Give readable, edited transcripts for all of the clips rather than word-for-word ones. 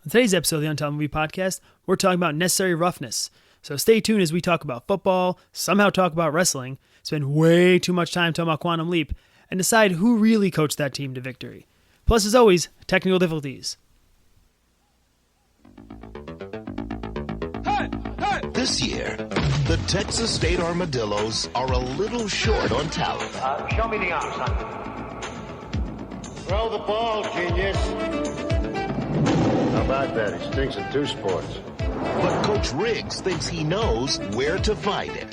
On today's episode of the Untitled Movie Podcast, we're talking about necessary roughness. So stay tuned as we talk about football, somehow talk about wrestling, spend way too much time talking about Quantum Leap, and decide who really coached that team to victory. Plus, as always, technical difficulties. This year, the Texas State Armadillos are a little short on talent. Show me the arm, son. Throw the ball, genius. How about that? He stinks at two sports. But Coach Riggs thinks he knows where to find it.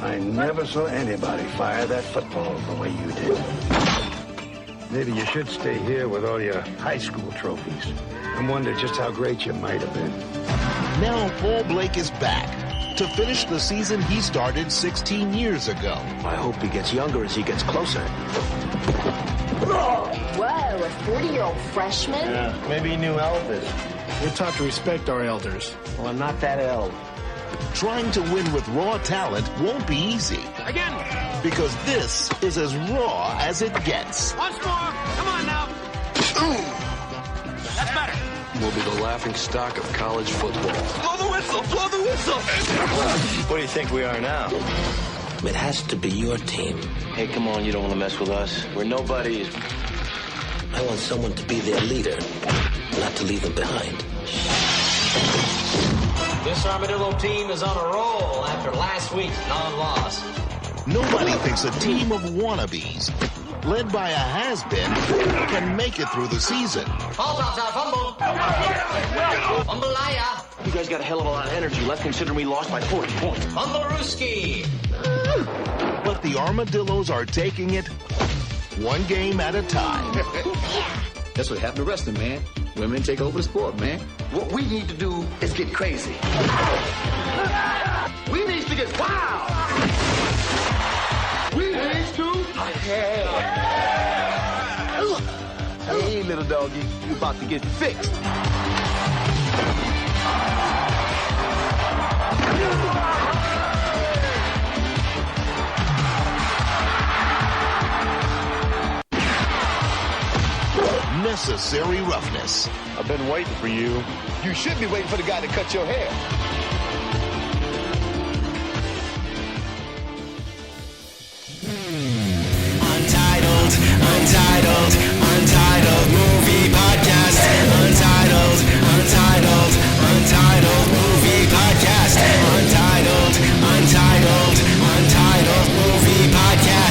I never saw anybody fire that football the way you did. Maybe you should stay here with all your high school trophies and wonder just how great you might have been. Now Paul Blake is back to finish the season he started 16 years ago. I hope he gets younger as he gets closer. Whoa, a 40-year-old freshman? Yeah, maybe he knew Elvis. We're taught to respect our elders. Well, I'm not that old. Trying to win with raw talent won't be easy. Again! Because this is as raw as it gets. Once more! Come on now! That's better! Will be the laughing stock of college football. Blow the whistle! Blow the whistle! What do you think we are now? It has to be your team. Hey, come on, you don't want to mess with us. We're nobodies. I want someone to be their leader, not to leave them behind. This Armadillo team is on a roll after last week's non-loss. Nobody thinks a team of wannabes, led by a has-been, can make it through the season. Ball drops out, fumble. Fumble-aya. You guys got a hell of a lot of energy left considering we lost by 40 points. Fumble-rooski. But the Armadillos are taking it one game at a time. That's what happened to wrestling, man. Women take over the sport, man. What we need to do is get crazy. We need to get wild. We need to... Hey, little doggy, you about to get fixed. Necessary roughness. I've been waiting for you. You should be waiting for the guy to cut your hair. Untitled movie podcast. Untitled movie podcast. Untitled movie podcast. Untitled movie podcast.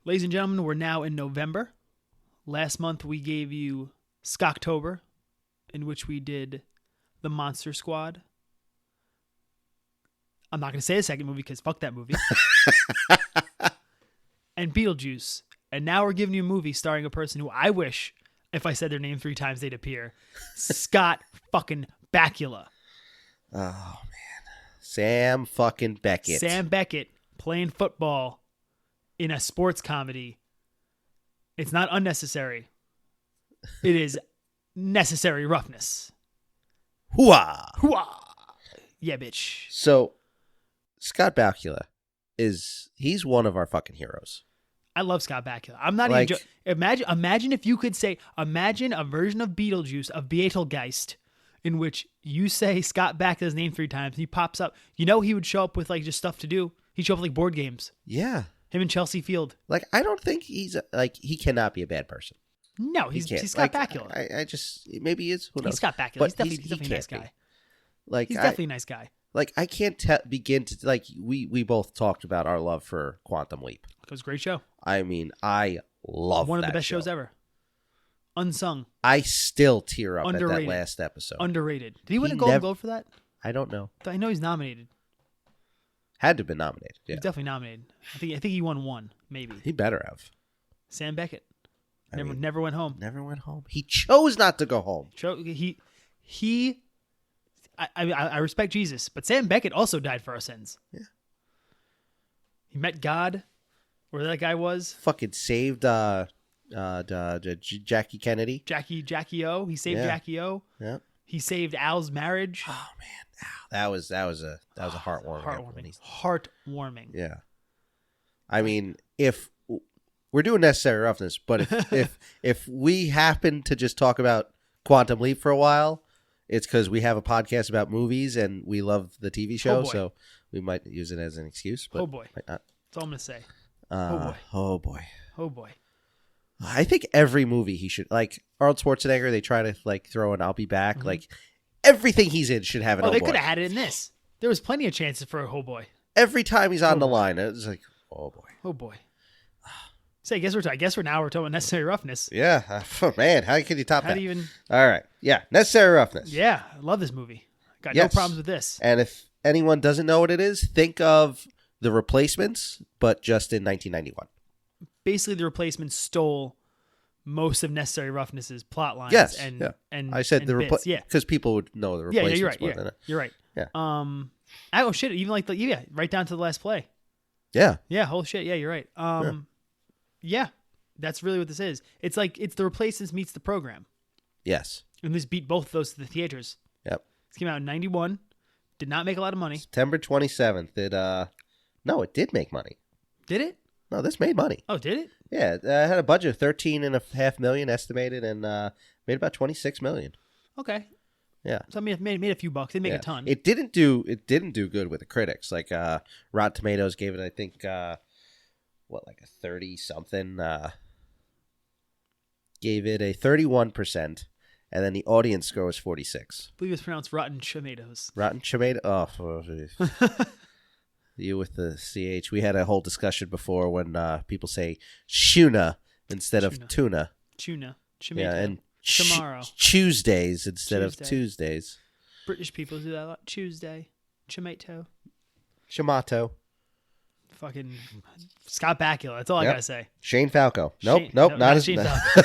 Ladies and gentlemen, we're now in November. Last month we gave you Scocktober, in which we did The Monster Squad. I'm not going to say the second movie because fuck that movie. And Beetlejuice. And now we're giving you a movie starring a person who I wish, if I said their name 3 times, they'd appear. Scott fucking Bakula. Oh, man. Sam fucking Beckett. Sam Beckett playing football in a sports comedy. It's not unnecessary. It is necessary roughness. Hooah! Hooah! Yeah, bitch. So, Scott Bakula he's one of our fucking heroes. I love Scott Bakula. I'm not even imagine if you could say, imagine a version of Beetlejuice, of Beetlegeist, in which you say Scott Bakula's name 3 times, and he pops up. You know he would show up with like just stuff to do. He'd show up with like board games. Yeah. Him and Chelsea Field. Like, I don't think he's he cannot be a bad person. No, he's Scott Bakula. I just, maybe he is. Who knows? He's Scott Bakula. He's definitely a nice guy. Like, he's definitely a nice guy. Like, I can't begin to, like, we both talked about our love for Quantum Leap. It was a great show. I mean, I love one of that the best show. shows ever. Unsung. I still tear up Underrated. at that last episode. Underrated. Did he win a Golden Globe for that? I don't know. I know he's nominated. Had to have been nominated. Yeah. He's definitely nominated. I think he won 1, maybe. He better have. Sam Beckett. Never went home. Never went home. He chose not to go home. I respect Jesus, but Sam Beckett also died for our sins. Yeah. He met God, where that guy was. Fucking saved Jackie Kennedy. Jackie O. He saved Jackie O. Yeah. He saved Al's marriage. Oh man, that was a heartwarming. Heartwarming. Yeah. I mean, we're doing Necessary Roughness, but if we happen to just talk about Quantum Leap for a while, it's because we have a podcast about movies and we love the TV show, so we might use it as an excuse. But boy. Might not. That's all I'm going to say. Oh boy. Oh boy. I think every movie he should, like Arnold Schwarzenegger, they try to like throw an I'll be back. Mm-hmm. Like everything he's in should have an they could have had it in this. There was plenty of chances for a oh boy. Every time he's on the line, it's like, oh boy. Oh boy. So I guess we're talking about Necessary Roughness. Yeah. Oh, man, how can you top that? How do you even... All right. Yeah. Necessary Roughness. Yeah. I love this movie. Got no problems with this. And if anyone doesn't know what it is, think of The Replacements, but just in 1991. Basically, The Replacements stole most of Necessary Roughness's plot lines. Yes. And I said the Replacements. Yeah. Because people would know The Replacements. Yeah, you're right. You're right. Yeah. Oh, shit. Even like right down to the last play. Yeah. Yeah. Whole shit. Yeah, you're right. Yeah, that's really what this is. It's like it's The Replacements meets the program. Yes. And this beat both of those to the theaters. Yep. This came out in 91. Did not make a lot of money. September 27th. No, it did make money. Did it? No, this made money. Oh, did it? Yeah, it had a budget of $13.5 million estimated, and made about $26 million. Okay. Yeah. So I mean, it made a few bucks. It didn't make a ton. It didn't do good with the critics. Like Rotten Tomatoes gave it, I think, like a 30-something. Gave it a 31%, and then the audience score was 46. I believe it's pronounced Rotten Tomatoes. Rotten Tomato. Oh, you with the CH. We had a whole discussion before when people say shuna instead of tuna. Tuna. Yeah, and tomorrow. Tuesdays instead of Tuesdays. British people do that a lot. Tuesday. Tomato. Shamato. Fucking Scott Bakula. That's all I gotta say. Shane Falco. Nope, not as Shane Falco.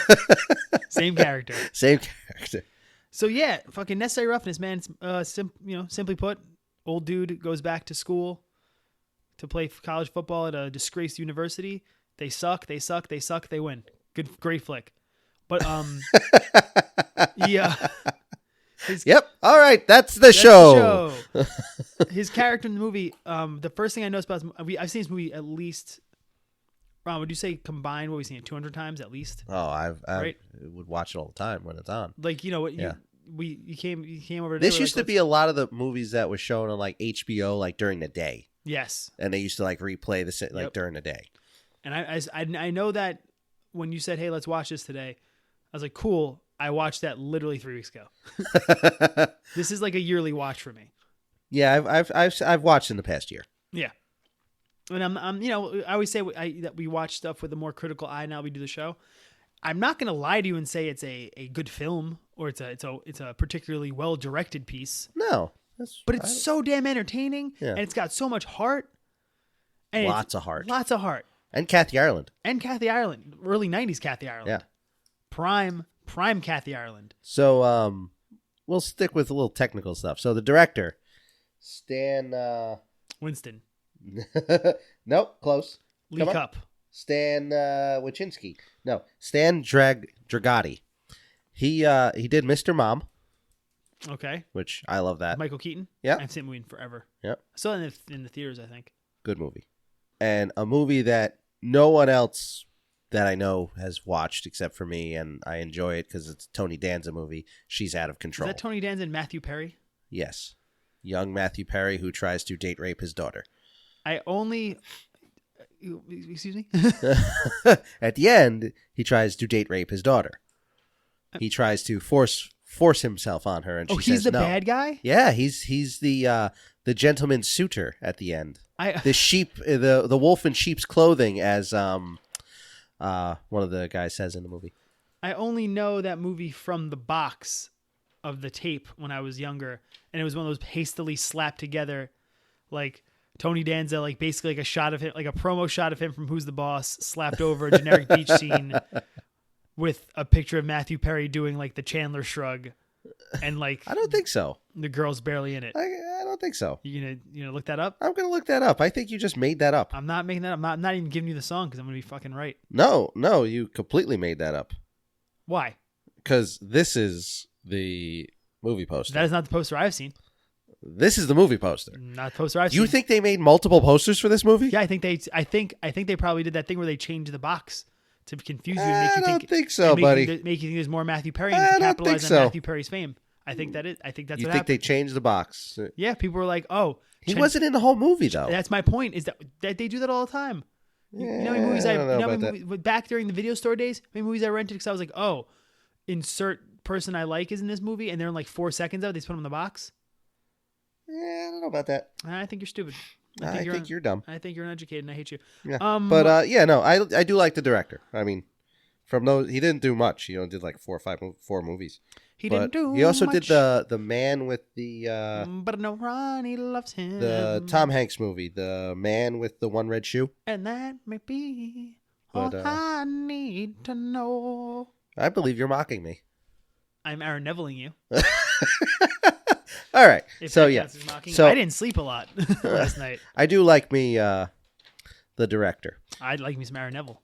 Same character. Same character. So yeah, fucking Necessary Roughness, man. Simply put, old dude goes back to school to play college football at a disgraced university. They suck. They win. Great flick. But yeah. Yep. All right. That's the show. His character in the movie. The first thing I noticed about this, I've seen this movie at least. Ron, would you say combined what we've seen it 200 times at least? Oh, I would watch it all the time when it's on. Like what? Yeah. You came over. Today, this used to be a lot of the movies that were shown on like HBO like during the day. Yes. And they used to like replay the like during the day. And I know that when you said, "Hey, let's watch this today," I was like, "Cool." I watched that literally 3 weeks ago. This is like a yearly watch for me. Yeah, I've watched in the past year. Yeah, and I'm I always say that we watch stuff with a more critical eye now we do the show. I'm not gonna lie to you and say it's a good film or it's a particularly well directed piece. No, but it's so damn entertaining and it's got so much heart. And lots of heart. And Kathy Ireland. Early 90s Kathy Ireland. Yeah. Prime Kathy Ireland. So we'll stick with a little technical stuff. So the director, Stan Winston. Nope, close. Lee Cup. Stan Wachinski. No, Stan Dragoti. He did Mr. Mom. Okay. Which I love that. Michael Keaton. Yeah. I haven't seen that movie in forever. Yep. I saw it in the theaters, I think. Good movie. And a movie that no one else that I know has watched except for me, and I enjoy it because it's a Tony Danza movie. She's Out of Control. Is that Tony Danza and Matthew Perry? Yes. Young Matthew Perry who tries to date rape his daughter. Excuse me? At the end, he tries to date rape his daughter. He tries to force himself on her, and she says no. He's the bad guy? Yeah, he's the gentleman's suitor at the end. The sheep, the wolf in sheep's clothing, as one of the guys says in the movie. I only know that movie from the box of the tape when I was younger, and it was one of those hastily slapped together, like Tony Danza, like basically like a shot of him, like a promo shot of him from Who's the Boss, slapped over a generic beach scene with a picture of Matthew Perry doing like the Chandler shrug, and like I don't think so. The girl's barely in it. I don't think so. You gonna look that up? I'm gonna look that up. I think you just made that up. I'm not making that up. I'm not even giving you the song because I'm gonna be fucking right. No, you completely made that up. Why? Because this is the movie poster. That is not the poster I've seen. This is the movie poster. Not the poster I've seen. You think they made multiple posters for this movie? Yeah, I think they probably did that thing where they changed the box to confuse you and make you don't think so, buddy. Make you think there's more Matthew Perry and to capitalize on Matthew Perry's fame. I think that's you what think happened. they changed the box? Yeah, people were like, "Oh, he wasn't in the whole movie though." That's my point. Is that they do that all the time. You know how many movies back during the video store days? How many movies I rented because I was like, "Oh, insert person I like is in this movie," and they're in like 4 seconds of it. They just put them in the box. Yeah, I don't know about that. I think you're stupid. I think you're dumb. I think you're uneducated, and I hate you. Yeah. I do like the director. I mean, from those, he didn't do much. He did like 4 movies. He didn't do He also much. did the man with the but no Ronnie loves him. the Tom Hanks movie, the man with the one red shoe. And that may be all I need to know. I believe you're mocking me. I'm Aaron Nevilling you. All right. So I didn't sleep a lot last night. I do like me the director. I'd like me some Aaron Neville.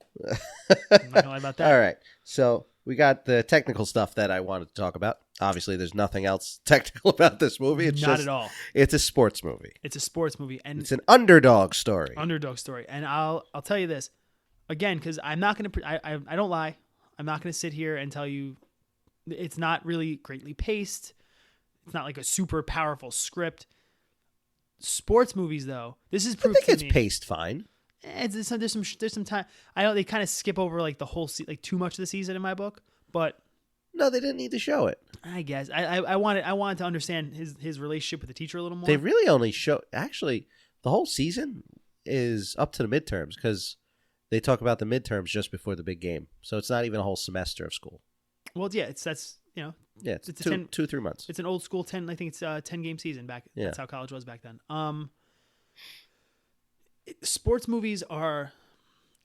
I'm not gonna lie about that. All right. So we got the technical stuff that I wanted to talk about. Obviously, there's nothing else technical about this movie. It's not at all. It's a sports movie. It's a sports movie, and it's an underdog story. And I'll tell you this again because I'm not gonna. I don't lie. I'm not gonna sit here and tell you it's not really greatly paced. It's not like a super powerful script. Sports movies, though, this is proof. I think it's paced fine. There's some time. I know they kind of skip over like the whole like too much of the season in my book, but no, they didn't need to show it. I guess I wanted to understand his relationship with the teacher a little more. They really only show actually the whole season is up to the midterms because they talk about the midterms just before the big game, so it's not even a whole semester of school. Well, yeah, it's 2-3 months. It's an old school 10. I think it's a 10-game season back. Yeah. That's how college was back then. Sports movies are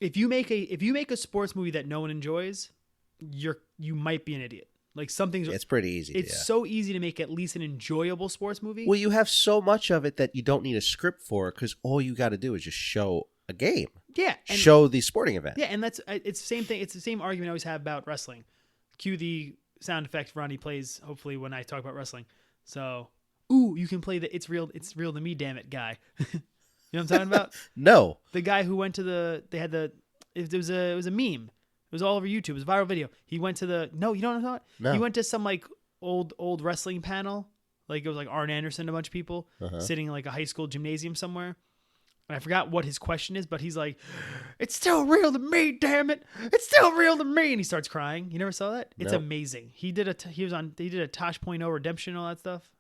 if you make a sports movie that no one enjoys, you might be an idiot. Like it's pretty easy. It's so easy to make at least an enjoyable sports movie. Well, you have so much of it that you don't need a script for because all you got to do is just show a game. Yeah, show the sporting event. Yeah, and it's the same thing. It's the same argument I always have about wrestling. Cue the sound effect Ronnie plays. Hopefully, when I talk about wrestling. So, you can play the "It's real to me, damn it" guy. You know what I'm talking about? No. The guy who went to it was a meme. It was all over YouTube. It was a viral video. He went to no, you don't know what? No. He went to some like old wrestling panel. Like it was like Arn Anderson, a bunch of people sitting in like a high school gymnasium somewhere. And I forgot what his question is, but he's like, "It's still real to me, damn it! It's still real to me!" And he starts crying. You never saw that? It's amazing. He did a Tosh.0 Redemption and all that stuff.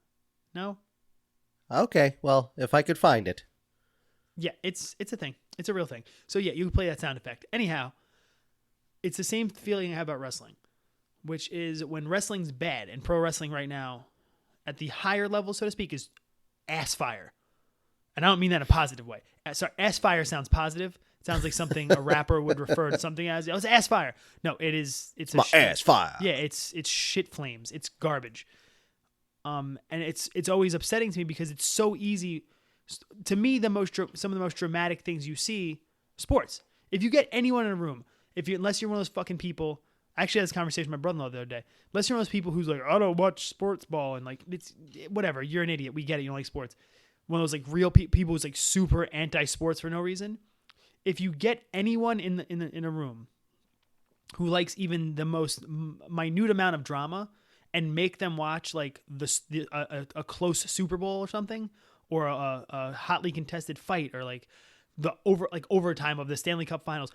No? Okay, well, if I could find it. Yeah, it's a thing. It's a real thing. So yeah, you can play that sound effect. Anyhow, it's the same feeling I have about wrestling, which is when wrestling's bad, and pro wrestling right now, at the higher level, so to speak, is ass fire. And I don't mean that in a positive way. Sorry, ass fire sounds positive. It sounds like something a rapper would refer to something as. It's ass fire. No, it is. It's my ass fire. Yeah, it's shit flames. It's garbage. And it's always upsetting to me because it's so easy. To me, some of the most dramatic things you see, sports. If you get anyone in a room, unless you're one of those fucking people. I actually had this conversation with my brother-in-law the other day. Unless you're one of those people who's like, I don't watch sports ball, and like it's whatever. You're an idiot. We get it. You don't like sports. One of those like real people who's like super anti-sports for no reason. If you get anyone in a room who likes even the most minute amount of drama and make them watch like a close Super Bowl or something, or a hotly contested fight, or like the overtime of the Stanley Cup Finals,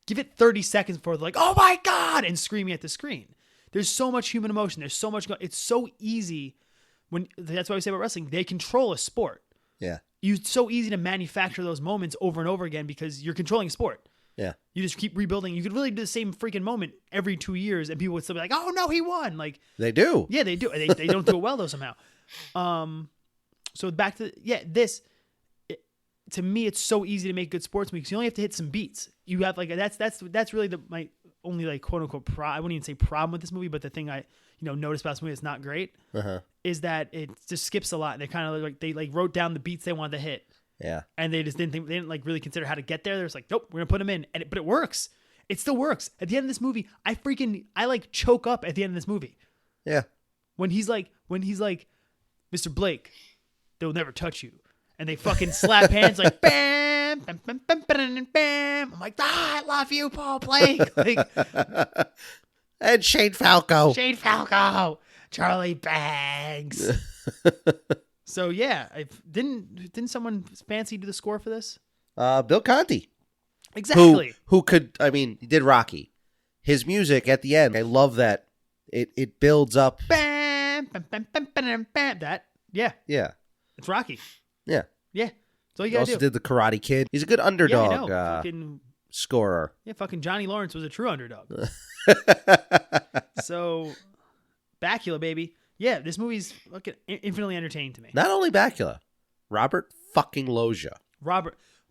give it 30 seconds before they're like, "Oh my God!" and screaming at the screen. There's so much human emotion. There's so much. It's so easy. That's what I say about wrestling. They control a sport. Yeah. It's so easy to manufacture those moments over and over again because you're controlling a sport. Yeah. You just keep rebuilding. You could really do the same freaking moment every 2 years, and people would still be like, "Oh no, he won!" Like they do. Yeah, they do. They don't do it well though somehow. So back to this. To me, it's so easy to make good sports movies. You only have to hit some beats. You have like that's really my only like quote unquote I wouldn't even say problem with this movie, but the thing I noticed about this movie that's not great is that it just skips a lot. They kind of like they like wrote down the beats they wanted to hit. Yeah, and they didn't like really consider how to get there. They're just like, nope, we're gonna put them in, but it works. It still works. At the end of this movie, I like choke up at the end of this movie. Yeah, when he's like, Mr. Blake, they'll never touch you. and they fucking slap hands like bam, bam, bam, bam, bam, bam. I'm like, I love you, Paul Blake. Like, and Shane Falco, Charlie Banks. So yeah, didn't someone fancy do the score for this? Bill Conti. Exactly. Who could? I mean, he did Rocky. His music at the end, I love that. It builds up. Bam, bam, bam, bam, bam, bam. That yeah. It's Rocky. Yeah. That's all you He gotta also do. did the Karate Kid. He's a good underdog scorer. Yeah, fucking Johnny Lawrence was a true underdog. So, Bakula, baby. Yeah, this movie's fucking infinitely entertaining to me. Not only Bakula, Robert fucking Loggia.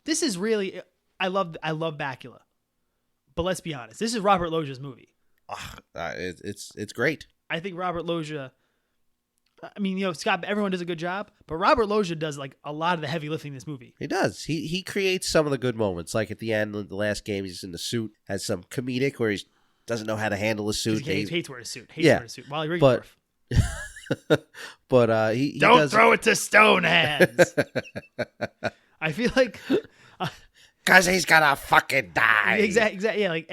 This is really, I love Bakula. But let's be honest, this is Robert Loggia's movie. It's great. I think Robert Loggia, I mean, Scott, everyone does a good job, but Robert Loggia does like a lot of the heavy lifting in this movie. He does. He creates some of the good moments. Like at the end of the last game, he's in the suit, has some comedic where he doesn't know how to handle a suit. He hates wearing a suit. Wally But Riggendorf. But he don't does... throw it to stone hands. I feel like because he's gonna fucking die. Exactly. Yeah, like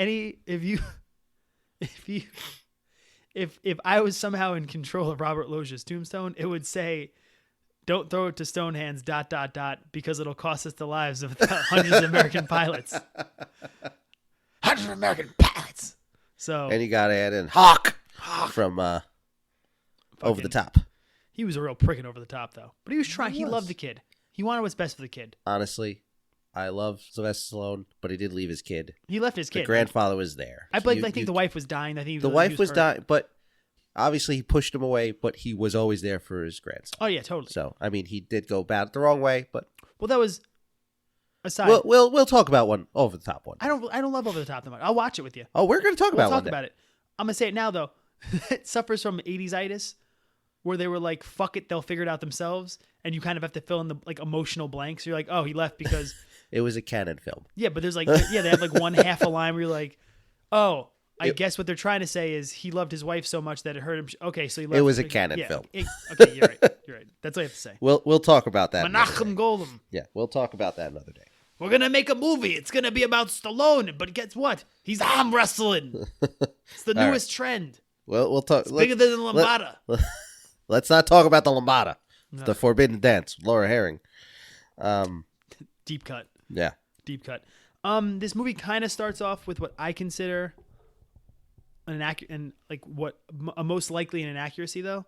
if I was somehow in control of Robert Loggia's tombstone, it would say, "Don't throw it to stone hands. ... because it'll cost us the lives of hundreds of American pilots." Hundreds of American pilots. So and you got to add in Hawk from Over the Top. He was a real prick in Over the Top, though. But he was trying. He loved the kid. He wanted what's best for the kid. Honestly, I love Sylvester Stallone, but he did leave his kid. He left his kid. The grandfather was there. I think the wife was dying. I think the wife was dying, but obviously he pushed him away. But he was always there for his grandson. Oh yeah, totally. So I mean, he did go about it the wrong way, but that was aside. We'll talk about one Over the Top one. I don't love Over the Top that much. I'll watch it with you. Oh, we're going to talk about it. I'm gonna say it now though. It suffers from 80s-itis, where they were like, "Fuck it, they'll figure it out themselves," and you kind of have to fill in the like emotional blanks. You're like, "Oh, he left because." It was a canon film. Yeah, but there's like, they have like one half a line where you're like, oh, I guess what they're trying to say is he loved his wife so much that it hurt him. Okay, so he left. It was a canon film. Okay, you're right. You're right. That's all I have to say. We'll talk about that. Menachem Golem. Yeah, we'll talk about that another day. We're going to make a movie. It's going to be about Stallone, but guess what? He's arm wrestling. It's the newest trend. Well, we'll talk. It's bigger than the Lambada. Let's not talk about the Lambada. No. The Forbidden Dance, Laura Herring. Deep cut. Yeah. Deep cut. This movie kind of starts off with what I consider a most likely an inaccuracy, though.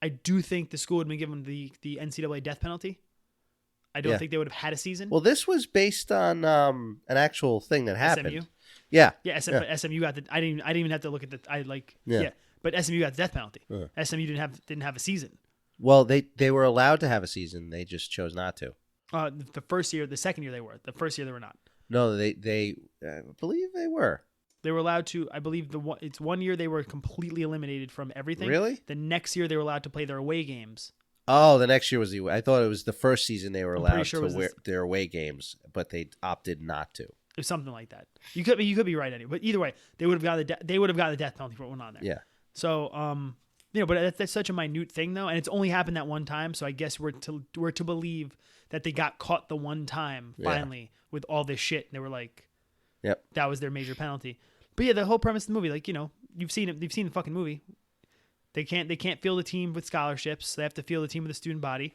I do think the school would have been given the NCAA death penalty. I don't think they would have had a season. Well, this was based on an actual thing that happened. SMU. Yeah. But SMU got the. I didn't even have to look at the. But SMU got the death penalty. SMU didn't have a season. Well, they were allowed to have a season. They just chose not to. The first year, the second year they were. The first year they were not. No, they believe they were. They were allowed to. I believe it's 1 year they were completely eliminated from everything. Really? The next year they were allowed to play their away games. Oh, the next year was I thought it was the first season they were allowed to wear their away games, but they opted not to. It was something like that. You could be right anyway. But either way, they would have got the death penalty for what went on there. Yeah. So but that's such a minute thing though, and it's only happened that one time. So I guess we're to believe that they got caught the one time finally with all this shit, and they were like, "Yep, that was their major penalty." But yeah, the whole premise of the movie, like you've seen it, you've seen the fucking movie. They can't field a team with scholarships. They have to field a team with a student body.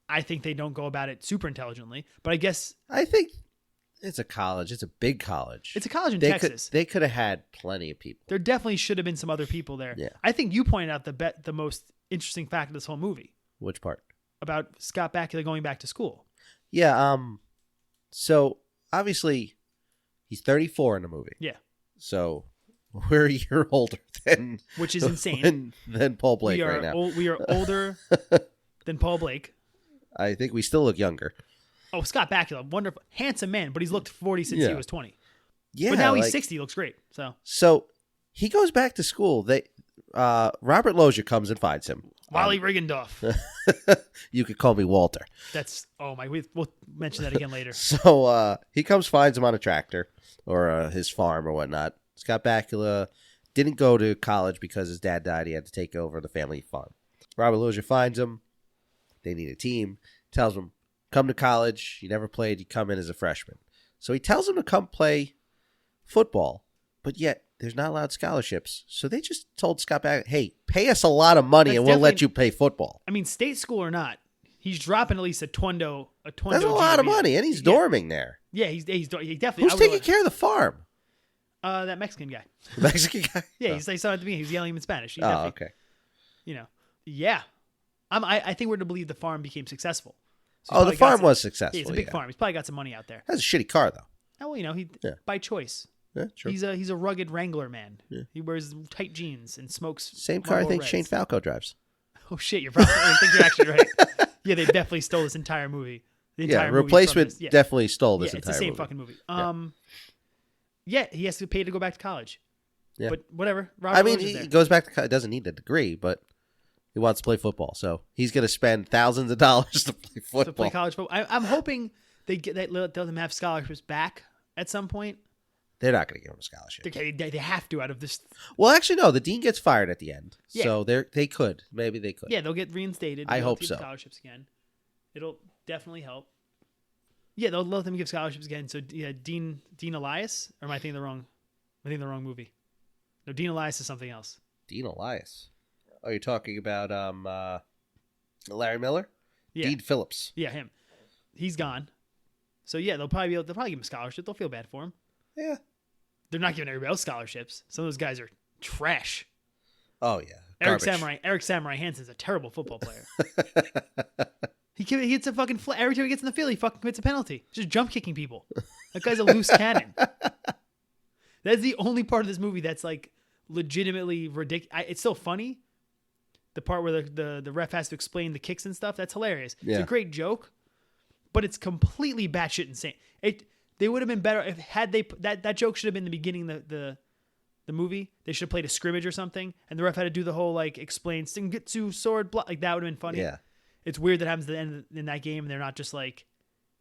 I think they don't go about it super intelligently, but I think it's a college. It's a big college. It's a college in Texas. They could have had plenty of people. There definitely should have been some other people there. Yeah. I think you pointed out the most interesting fact of this whole movie. Which part? About Scott Bakula going back to school. Yeah. So obviously he's 34 in the movie. Yeah. So we're a year older than, which is insane, than Paul Blake right now. We are older than Paul Blake. I think we still look younger. Oh, Scott Bakula, wonderful, handsome man, but he's looked 40 since he was 20. Yeah, but now he's 60. Looks great. So he goes back to school. Robert Loggia comes and finds him. Wally Riggendorf. You could call me Walter. That's we'll mention that again later. So he comes, finds him on a tractor or his farm or whatnot. Scott Bakula didn't go to college because his dad died. He had to take over the family farm. Robert Loggia finds him. They need a team. Tells him, come to college. You never played. You come in as a freshman. So he tells him to come play football, but yet there's not allowed scholarships. So they just told Scott Bakula, hey, pay us a lot of money and we'll let you play football. I mean, state school or not, he's dropping at least a twendo. That's a lot of money, and he's dorming there. Yeah, he definitely. Who's taking care of the farm? That Mexican guy. The Mexican guy? Yeah, he saw it to me. He was yelling him in Spanish. Okay. Yeah. I think we're to believe the farm became successful. So the farm was successful. Yeah, it's a big farm. He's probably got some money out there. That's a shitty car, though. Oh, well, he by choice. Yeah, true. He's a rugged Wrangler man. Yeah. He wears tight jeans and smokes. Same car I think Shane Falco drives. Oh shit! I think you're actually right. Yeah, they definitely stole this entire movie. Replacement definitely stole this entire movie. It's the same fucking movie. Yeah, he has to pay to go back to college. Yeah. But whatever. He goes back to college. Doesn't need a degree, but he wants to play football. So he's going to spend thousands of dollars to play football. To play college football. I'm hoping they let them have scholarships back at some point. They're not going to give him a scholarship. They have to out of this. Well, actually, no. The dean gets fired at the end. Yeah. So they could. Maybe they could. Yeah, they'll get reinstated. I hope so. Scholarships again. It'll definitely help. Yeah, they'll let them give scholarships again. So yeah, Dean Elias, or am I thinking the wrong movie? No, Dean Elias is something else. Dean Elias. Oh, you're talking about Larry Miller? Yeah. Dean Phillips. Yeah, him. He's gone. So yeah, they'll probably give him a scholarship. They'll feel bad for him. Yeah. They're not giving everybody else scholarships. Some of those guys are trash. Oh yeah. Eric Samurai Hansen's a terrible football player. He gets a fucking every time he gets in the field, he fucking commits a penalty. Just jump kicking people. That guy's a loose cannon. That's the only part of this movie that's like legitimately ridiculous. It's still funny. The part where the ref has to explain the kicks and stuff, that's hilarious. Yeah. It's a great joke, but it's completely batshit insane. They would have been better if that joke should have been the beginning of the movie. They should have played a scrimmage or something, and the ref had to do the whole like explain Sengetsu sword block. Like that would have been funny. Yeah. It's weird that happens at the end in that game, and they're not just like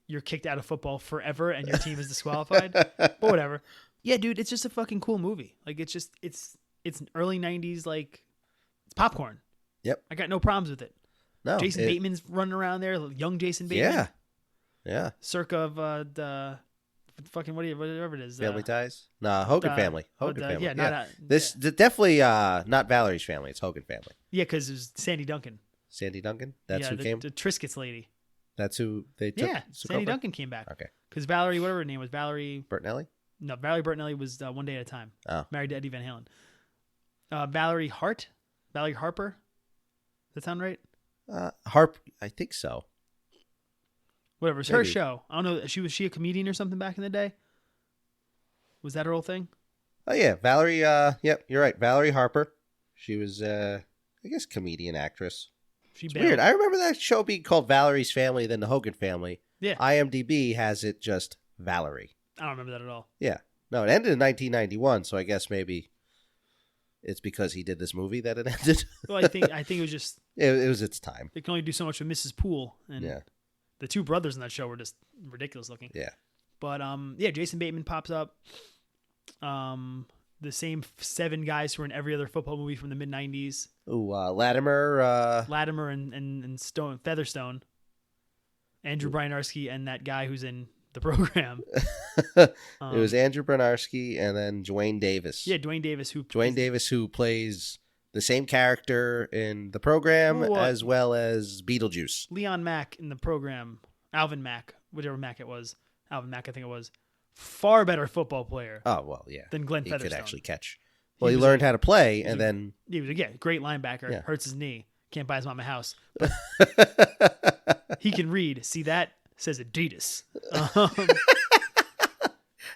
you're kicked out of football forever and your team is disqualified. But whatever. Yeah, dude, it's just a fucking cool movie. Like it's early 90s, like it's popcorn. Yep. I got no problems with it. No. Jason Bateman's running around there, young Jason Bateman. Yeah. Yeah. Circa of the fucking whatever it is. Family Ties? No, Hogan Family. Hogan Family. Yeah, definitely not Valerie's family. It's Hogan Family. Yeah, because it was Sandy Duncan. Sandy Duncan? That's who came? The Triscuits lady. That's who they took? Yeah, Sandy Duncan came back. Okay. Because Valerie, whatever her name was, Valerie... Bertinelli? No, Valerie Bertinelli was One Day at a Time. Oh. Married to Eddie Van Halen. Valerie Harper? Does that sound right? I think so. Whatever. It's her show. I don't know. Was she a comedian or something back in the day? Was that her whole thing? Oh, yeah. Valerie, yep, you're right. Valerie Harper. She was, I guess, comedian, actress. It's weird. I remember that show being called Valerie's Family, then the Hogan Family. Yeah. IMDb has it just Valerie. I don't remember that at all. Yeah. No, it ended in 1991, so I guess maybe it's because he did this movie that it ended. Well, I think it was just... it was its time. They can only do so much with Mrs. Poole. And yeah. The two brothers in that show were just ridiculous looking. Yeah. But, yeah, Jason Bateman pops up. The same 7 guys who were in every other football movie from the mid-90s. Ooh, Latimer. Latimer and Featherstone. Andrew Brynarski and that guy who's in the program. It was Andrew Brynarski and then Dwayne Davis. Yeah, Dwayne Davis. Who plays the same character in the program as well as Beetlejuice. Leon Mack in the program. Alvin Mack, whichever Mack it was. Alvin Mack, I think it was. Far better football player. Oh, well, yeah. Than Glenn Featherstone. He could actually catch. Well, he learned how to play, and then... He was, great linebacker. Yeah. Hurts his knee. Can't buy his mom a house. But he can read. See that? Says Adidas.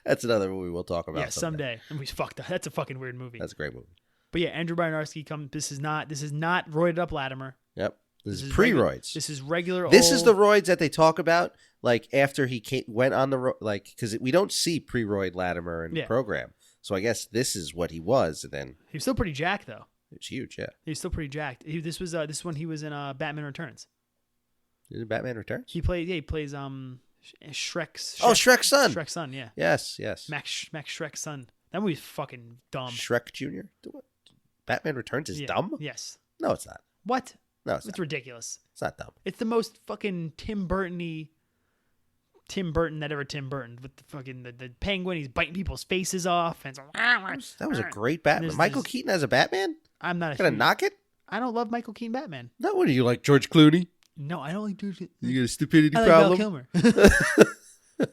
That's another movie we'll talk about someday. And we fucked up. That's a fucking weird movie. That's a great movie. But yeah, Andrew Brynarski comes. This is not roided up Latimer. Yep. This is pre-roids. This is regular. This is the roids that they talk about, like after he went on the like, because we don't see pre-roid Latimer in the program. So I guess this is what he was. And then he was still pretty jacked though. It was huge, yeah. He was still pretty jacked. This was when he was in Batman Returns. Is it Batman Returns? He plays Shrek's. Shrek's son. Shrek's son, yeah. Yes. Max Shrek's son. That movie's fucking dumb. Shrek Jr. Batman Returns is dumb? Yes. No, it's not. What? No, it's ridiculous. It's not dumb. It's the most fucking Tim Burton-y Tim Burton that ever Tim Burton with the fucking the penguin. He's biting people's faces off. And that was a great Batman. Michael Keaton as a Batman? I'm not gonna knock it. I don't love Michael Keaton Batman. No, what do you like, George Clooney? No, I don't like George. You got a stupidity I problem? Like Val Kilmer.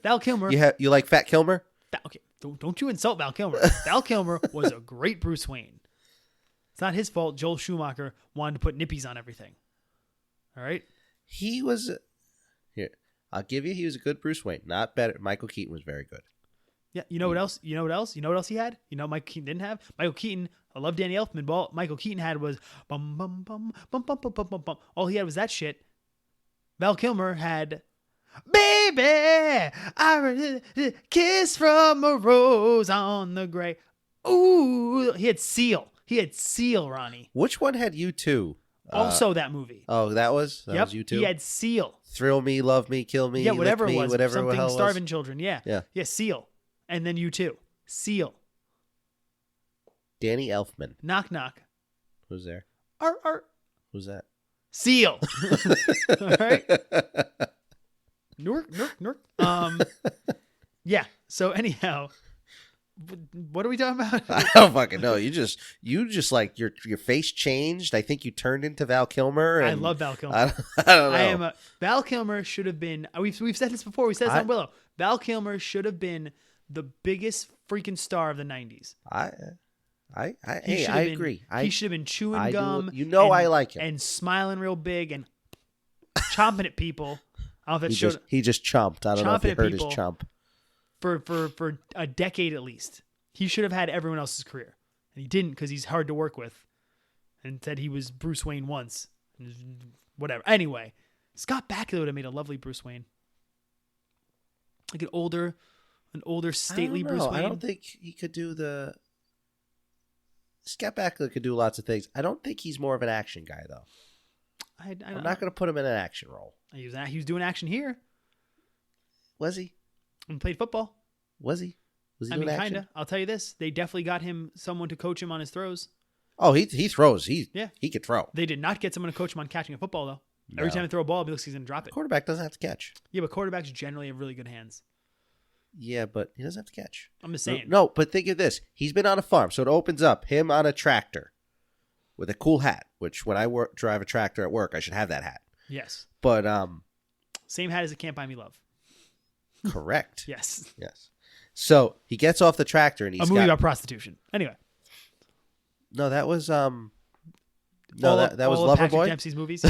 Val Kilmer. You like Fat Kilmer? Okay, don't you insult Val Kilmer. Val Kilmer was a great Bruce Wayne. It's not his fault. Joel Schumacher wanted to put nippies on everything. All right. He was here. I'll give you. He was a good Bruce Wayne. Not better. Michael Keaton was very good. Yeah. You know what else? You know what else? You know what else he had? You know what Michael Keaton didn't have? Michael Keaton. I love Danny Elfman, but all Michael Keaton had was bum bum bum bum bum bum bum bum bum. All he had was that shit. Val Kilmer had, baby, I kiss from a rose on the grave. Ooh, he had Seal. He had Seal, Ronnie. Which one had U2? Also that movie. Oh, that was yep, U2? He had Seal. Thrill Me, Love Me, Kill Me, yeah, whatever Lick Me, it was. whatever Something the hell Starving was. Children, yeah. Yeah, Seal. And then U2. Seal. Danny Elfman. Knock, knock. Who's there? Who's that? Seal. All right. Nork. Yeah. So anyhow, what are we talking about? I don't fucking know. You just like your face changed. I think you turned into Val Kilmer. I love Val Kilmer. I don't know. Val Kilmer should have been. We've said this before. We said this on Willow. Val Kilmer should have been the biggest freaking star of the '90s. I agree. He should have been chewing gum. I like him. And smiling real big and chomping at people. I don't know if that he just chomped. I don't know if you heard his chomp. For a decade at least. He should have had everyone else's career. And he didn't because he's hard to work with. And said he was Bruce Wayne once. Whatever. Anyway, Scott Bakula would have made a lovely Bruce Wayne. Like an older, stately Bruce Wayne. I don't think he could do the... Scott Bakula could do lots of things. I don't think he's more of an action guy, though. I'm not going to put him in an action role. He was doing action here. Was he? And played football. Was he? Was he doing action? Kind of. I'll tell you this. They definitely got him someone to coach him on his throws. Oh, he throws. He could throw. They did not get someone to coach him on catching a football, though. No. Every time they throw a ball, he looks like he's going to drop it. Quarterback doesn't have to catch. Yeah, but quarterbacks generally have really good hands. Yeah, but he doesn't have to catch. I'm just saying. No, but think of this. He's been on a farm, so it opens up him on a tractor with a cool hat, which when I drive a tractor at work, I should have that hat. Yes. But same hat as a Can't Buy Me Love. Correct. Yes. So he gets off the tractor and he's a movie about prostitution. Anyway. No, that was that was Loverboy. Patrick Dempsey's movies.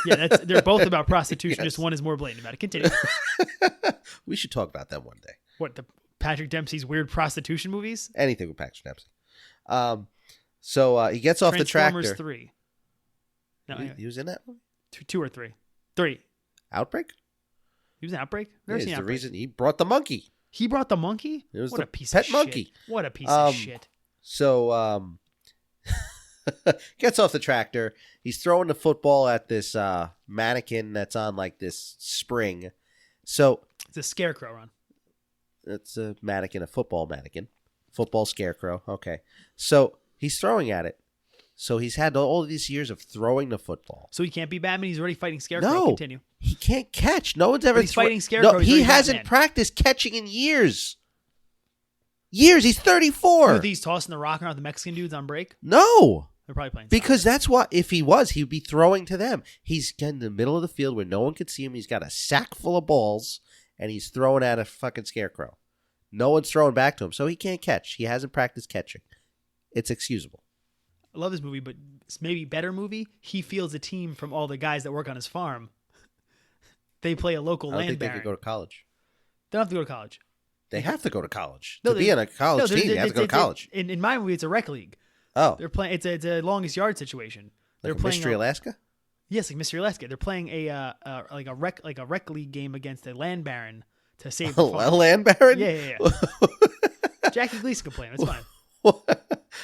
Yeah, they're both about prostitution. Yes. Just one is more blatant about it. Continue. We should talk about that one day. What, the Patrick Dempsey's weird prostitution movies? Anything with Patrick Dempsey. So he gets off the tractor. Transformers 3. No, he was in that movie? 2 or 3. 3. Outbreak? He was in Outbreak? Never seen Outbreak. The reason he brought the monkey. He brought the monkey? It was what the a piece pet of monkey. Shit. What a piece of shit. So gets off the tractor. He's throwing the football at this mannequin that's on like this spring. So it's a scarecrow, Ron. It's a mannequin, a football mannequin. Football scarecrow. Okay. So he's throwing at it. So he's had all these years of throwing the football. So he can't be Batman. He's already fighting Scarecrow. No, continue. He can't catch. No one's ever. He's fighting Scarecrow. No, he hasn't Batman. practiced catching in years. He's 34. So he's tossing the rock around with the Mexican dudes on break? No. They're probably playing. Because that's what, if he was, he'd be throwing to them. He's in the middle of the field where no one could see him. He's got a sack full of balls, and he's throwing at a fucking Scarecrow. No one's throwing back to him, so he can't catch. He hasn't practiced catching. It's excusable. I love this movie, but it's maybe better movie. He fields a team from all the guys that work on his farm. They play a local land think baron. they could go to college. They don't have to go to college. They have to go to college. To be in a college team, they have to go to college. In my movie, it's a rec league. Oh. They're playing. It's a longest yard situation. They're like playing Mystery Alaska? Yes, like Mystery Alaska. They're playing a rec league game against a land baron to save the farm. A land baron? Yeah. Jackie Gleason can play him. It's fine.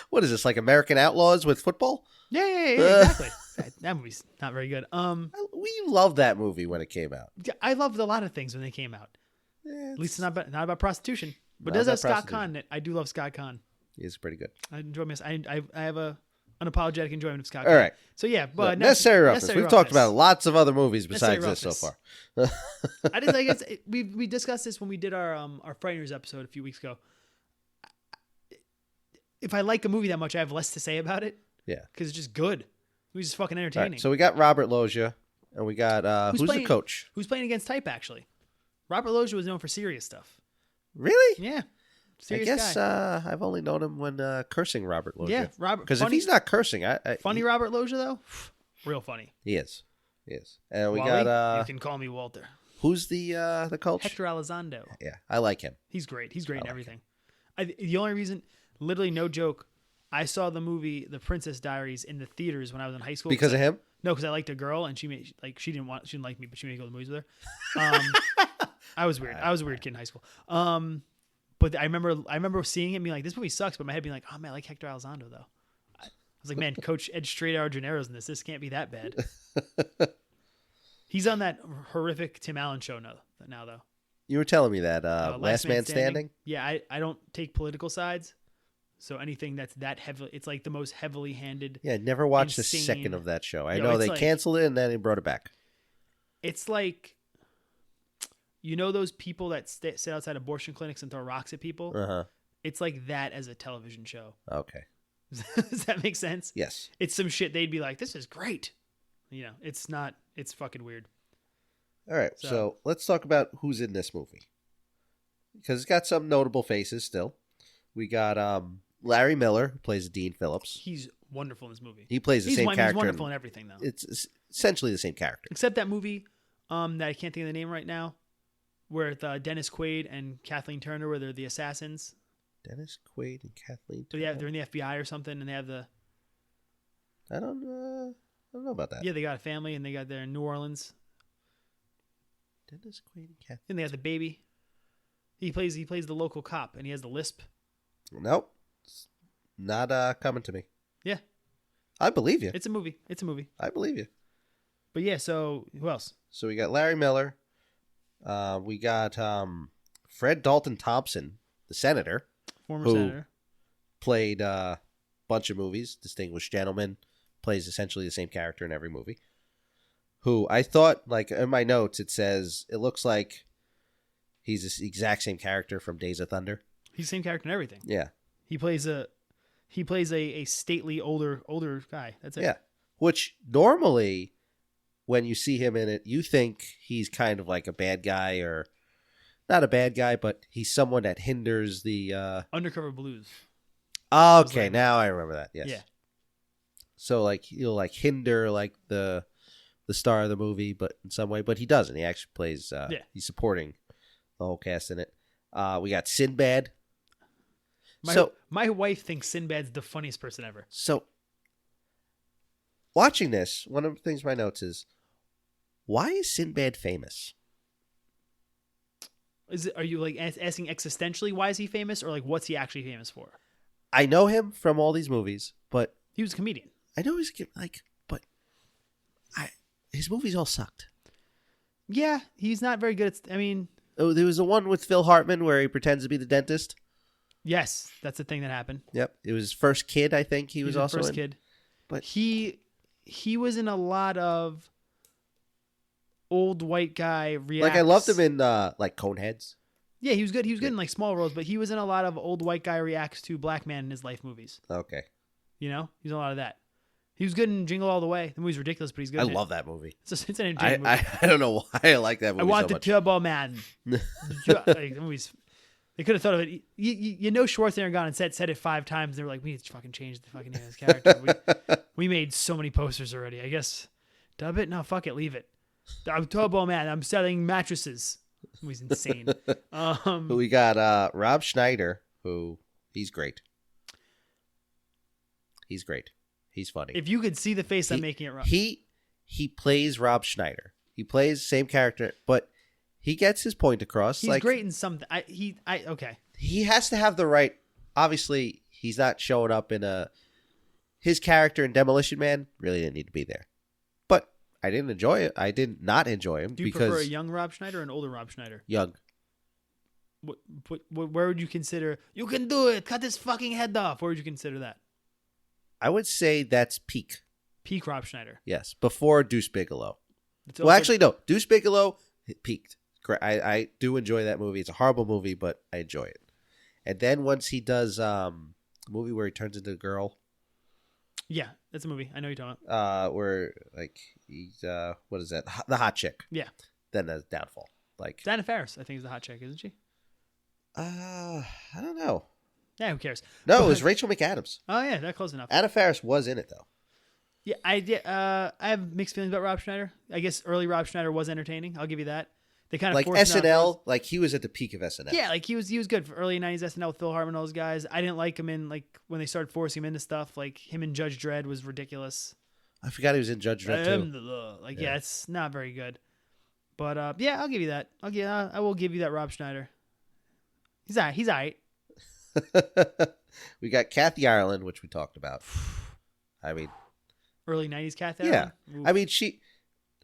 What is this, like American Outlaws with football? Yeah, exactly. That movie's not very good. We loved that movie when it came out. I loved a lot of things when they came out. Yeah, at least it's not about prostitution. But it does have Scott Conn in it. I do love Scott Conn. He's pretty good. I enjoy this. I have a unapologetic enjoyment of Scott. All right. So yeah, but Necessary Roughness. We've talked about lots of other movies besides this so far. I just like we discussed this when we did our Frighteners episode a few weeks ago. If I like a movie that much, I have less to say about it. Yeah, because it's just good. It was just fucking entertaining. Right, so we got Robert Loggia, and we got who's the coach? Who's playing against type actually? Robert Loggia was known for serious stuff. Really? Yeah. Serious I guess guy. I've only known him when cursing Robert Loggia. Yeah, Robert. Because if he's not cursing, funny Robert Loggia though, real funny. He is. And we Wally, got. you can call me Walter. Who's the coach? Hector Elizondo. Yeah, I like him. He's great. He's great in everything. The only reason, literally no joke, I saw the movie The Princess Diaries in the theaters when I was in high school. Because of him? No, because I liked a girl and she didn't like me, but she made me go to the movies with her. I was weird. I was a weird kid in high school. But I remember seeing it and being like, this movie sucks, but in my head being like, oh man, I like Hector Elizondo though. I was like, man, Coach Ed Straight Arrow Gennaro's in this. This can't be that bad. He's on that horrific Tim Allen show now though. You were telling me that Last Man Standing? Yeah, I don't take political sides. So anything that's that heavily, it's like the most heavily handed. Yeah, never watched a second of that show. I know they canceled it and then they brought it back. It's like, you know those people that sit outside abortion clinics and throw rocks at people? Uh-huh. It's like that as a television show. Okay. Does that make sense? Yes. It's some shit they'd be like, this is great. It's not. It's fucking weird. All right, so let's talk about who's in this movie. Because it's got some notable faces still. We got Larry Miller, who plays Dean Phillips. He's wonderful in this movie. He plays the same character. He's wonderful in everything, though. It's essentially the same character. Except that movie that I can't think of the name right now, where Dennis Quaid and Kathleen Turner, where they're the assassins. Dennis Quaid and Kathleen Turner? So they're in the FBI or something, and they have the... I don't know about that. Yeah, they got a family, and they're in New Orleans. Dennis Quaid and Kathleen. And they have the baby. He plays the local cop, and he has the lisp. Nope. It's not coming to me. Yeah. I believe you. It's a movie. I believe you. But yeah, so who else? So we got Larry Miller. We got Fred Dalton Thompson, the senator. Former senator. Played a bunch of movies. Distinguished Gentleman. Plays essentially the same character in every movie. Who I thought, like in my notes, it says, it looks like he's the exact same character from Days of Thunder. He's the same character in everything. Yeah. He plays a stately older guy. That's it. Yeah. Which normally, when you see him in it, you think he's kind of like a bad guy, or not a bad guy, but he's someone that hinders the Undercover Blues. Okay, now I remember that. Yes. Yeah. So like he'll like hinder like the star of the movie, but in some way, but he doesn't. He actually plays. He's supporting the whole cast in it. We got Sinbad. My wife thinks Sinbad's the funniest person ever. So, watching this, one of the things in my notes is, why is Sinbad famous? Are you like asking existentially why is he famous, or like what's he actually famous for? I know him from all these movies, but he was a comedian. I know he's but his movies all sucked. Yeah, he's not very good at. I mean, there was the one with Phil Hartman where he pretends to be the dentist. Yes, that's the thing that happened. Yep, it was his first kid. I think he was also first in. Kid, but he was in a lot of old white guy reacts. Like I loved him in like Coneheads. Yeah, he was good. He was good in like small roles, but he was in a lot of old white guy reacts to black man in his life movies. Okay, he was in a lot of that. He was good in Jingle All the Way. The movie's ridiculous, but he's good. I love that movie. It's an entertaining movie. I don't know why I like that movie. I want so the Turbo Man. Like, the movies. They could have thought of it. You know, Schwarzenegger gone and said it 5 times. And they were like, we need to fucking change the fucking name of this character. we made so many posters already. I guess dub it. No, fuck it. Leave it. I'm Turbo Man. I'm selling mattresses. This movie's insane. We got Rob Schneider, who he's great. He's great. He's funny. If you could see the face I'm making it wrong. He plays Rob Schneider. He plays the same character, but he gets his point across. He's great in something. Okay. He has to have the right. Obviously, he's not showing up in his character in Demolition Man really didn't need to be there. But I didn't enjoy it. I did not enjoy him. Do you prefer a young Rob Schneider or an older Rob Schneider? Young. Where would you consider, you can do it, cut his fucking head off? Where would you consider that? I would say that's peak. Peak Rob Schneider. Yes, before Deuce Bigelow. Well, actually, no. Deuce Bigelow peaked. I do enjoy that movie. It's a horrible movie, but I enjoy it. And then once he does a movie where he turns into a girl. Yeah, that's a movie. I know you're talking about. Where like he's what is that? The hot chick. Yeah. Then that's downfall. Like Diana Ferris, I think, is the hot chick, isn't she? I don't know. Yeah, who cares? No, it was Rachel McAdams. Oh yeah, that's close enough. Anna Faris was in it though. Yeah, I have mixed feelings about Rob Schneider. I guess early Rob Schneider was entertaining. I'll give you that. They kind of like SNL, like he was at the peak of SNL. Yeah, like he was good for early 90s SNL with Phil Hartman and those guys. I didn't like him in like when they started forcing him into stuff. Like him in Judge Dredd was ridiculous. I forgot he was in Judge Dredd too. Yeah, it's not very good. But yeah, I'll give you that. I will give you that Rob Schneider. He's all right. We got Kathy Ireland, which we talked about. I mean, early 90s Kathy Ireland? Yeah. I mean,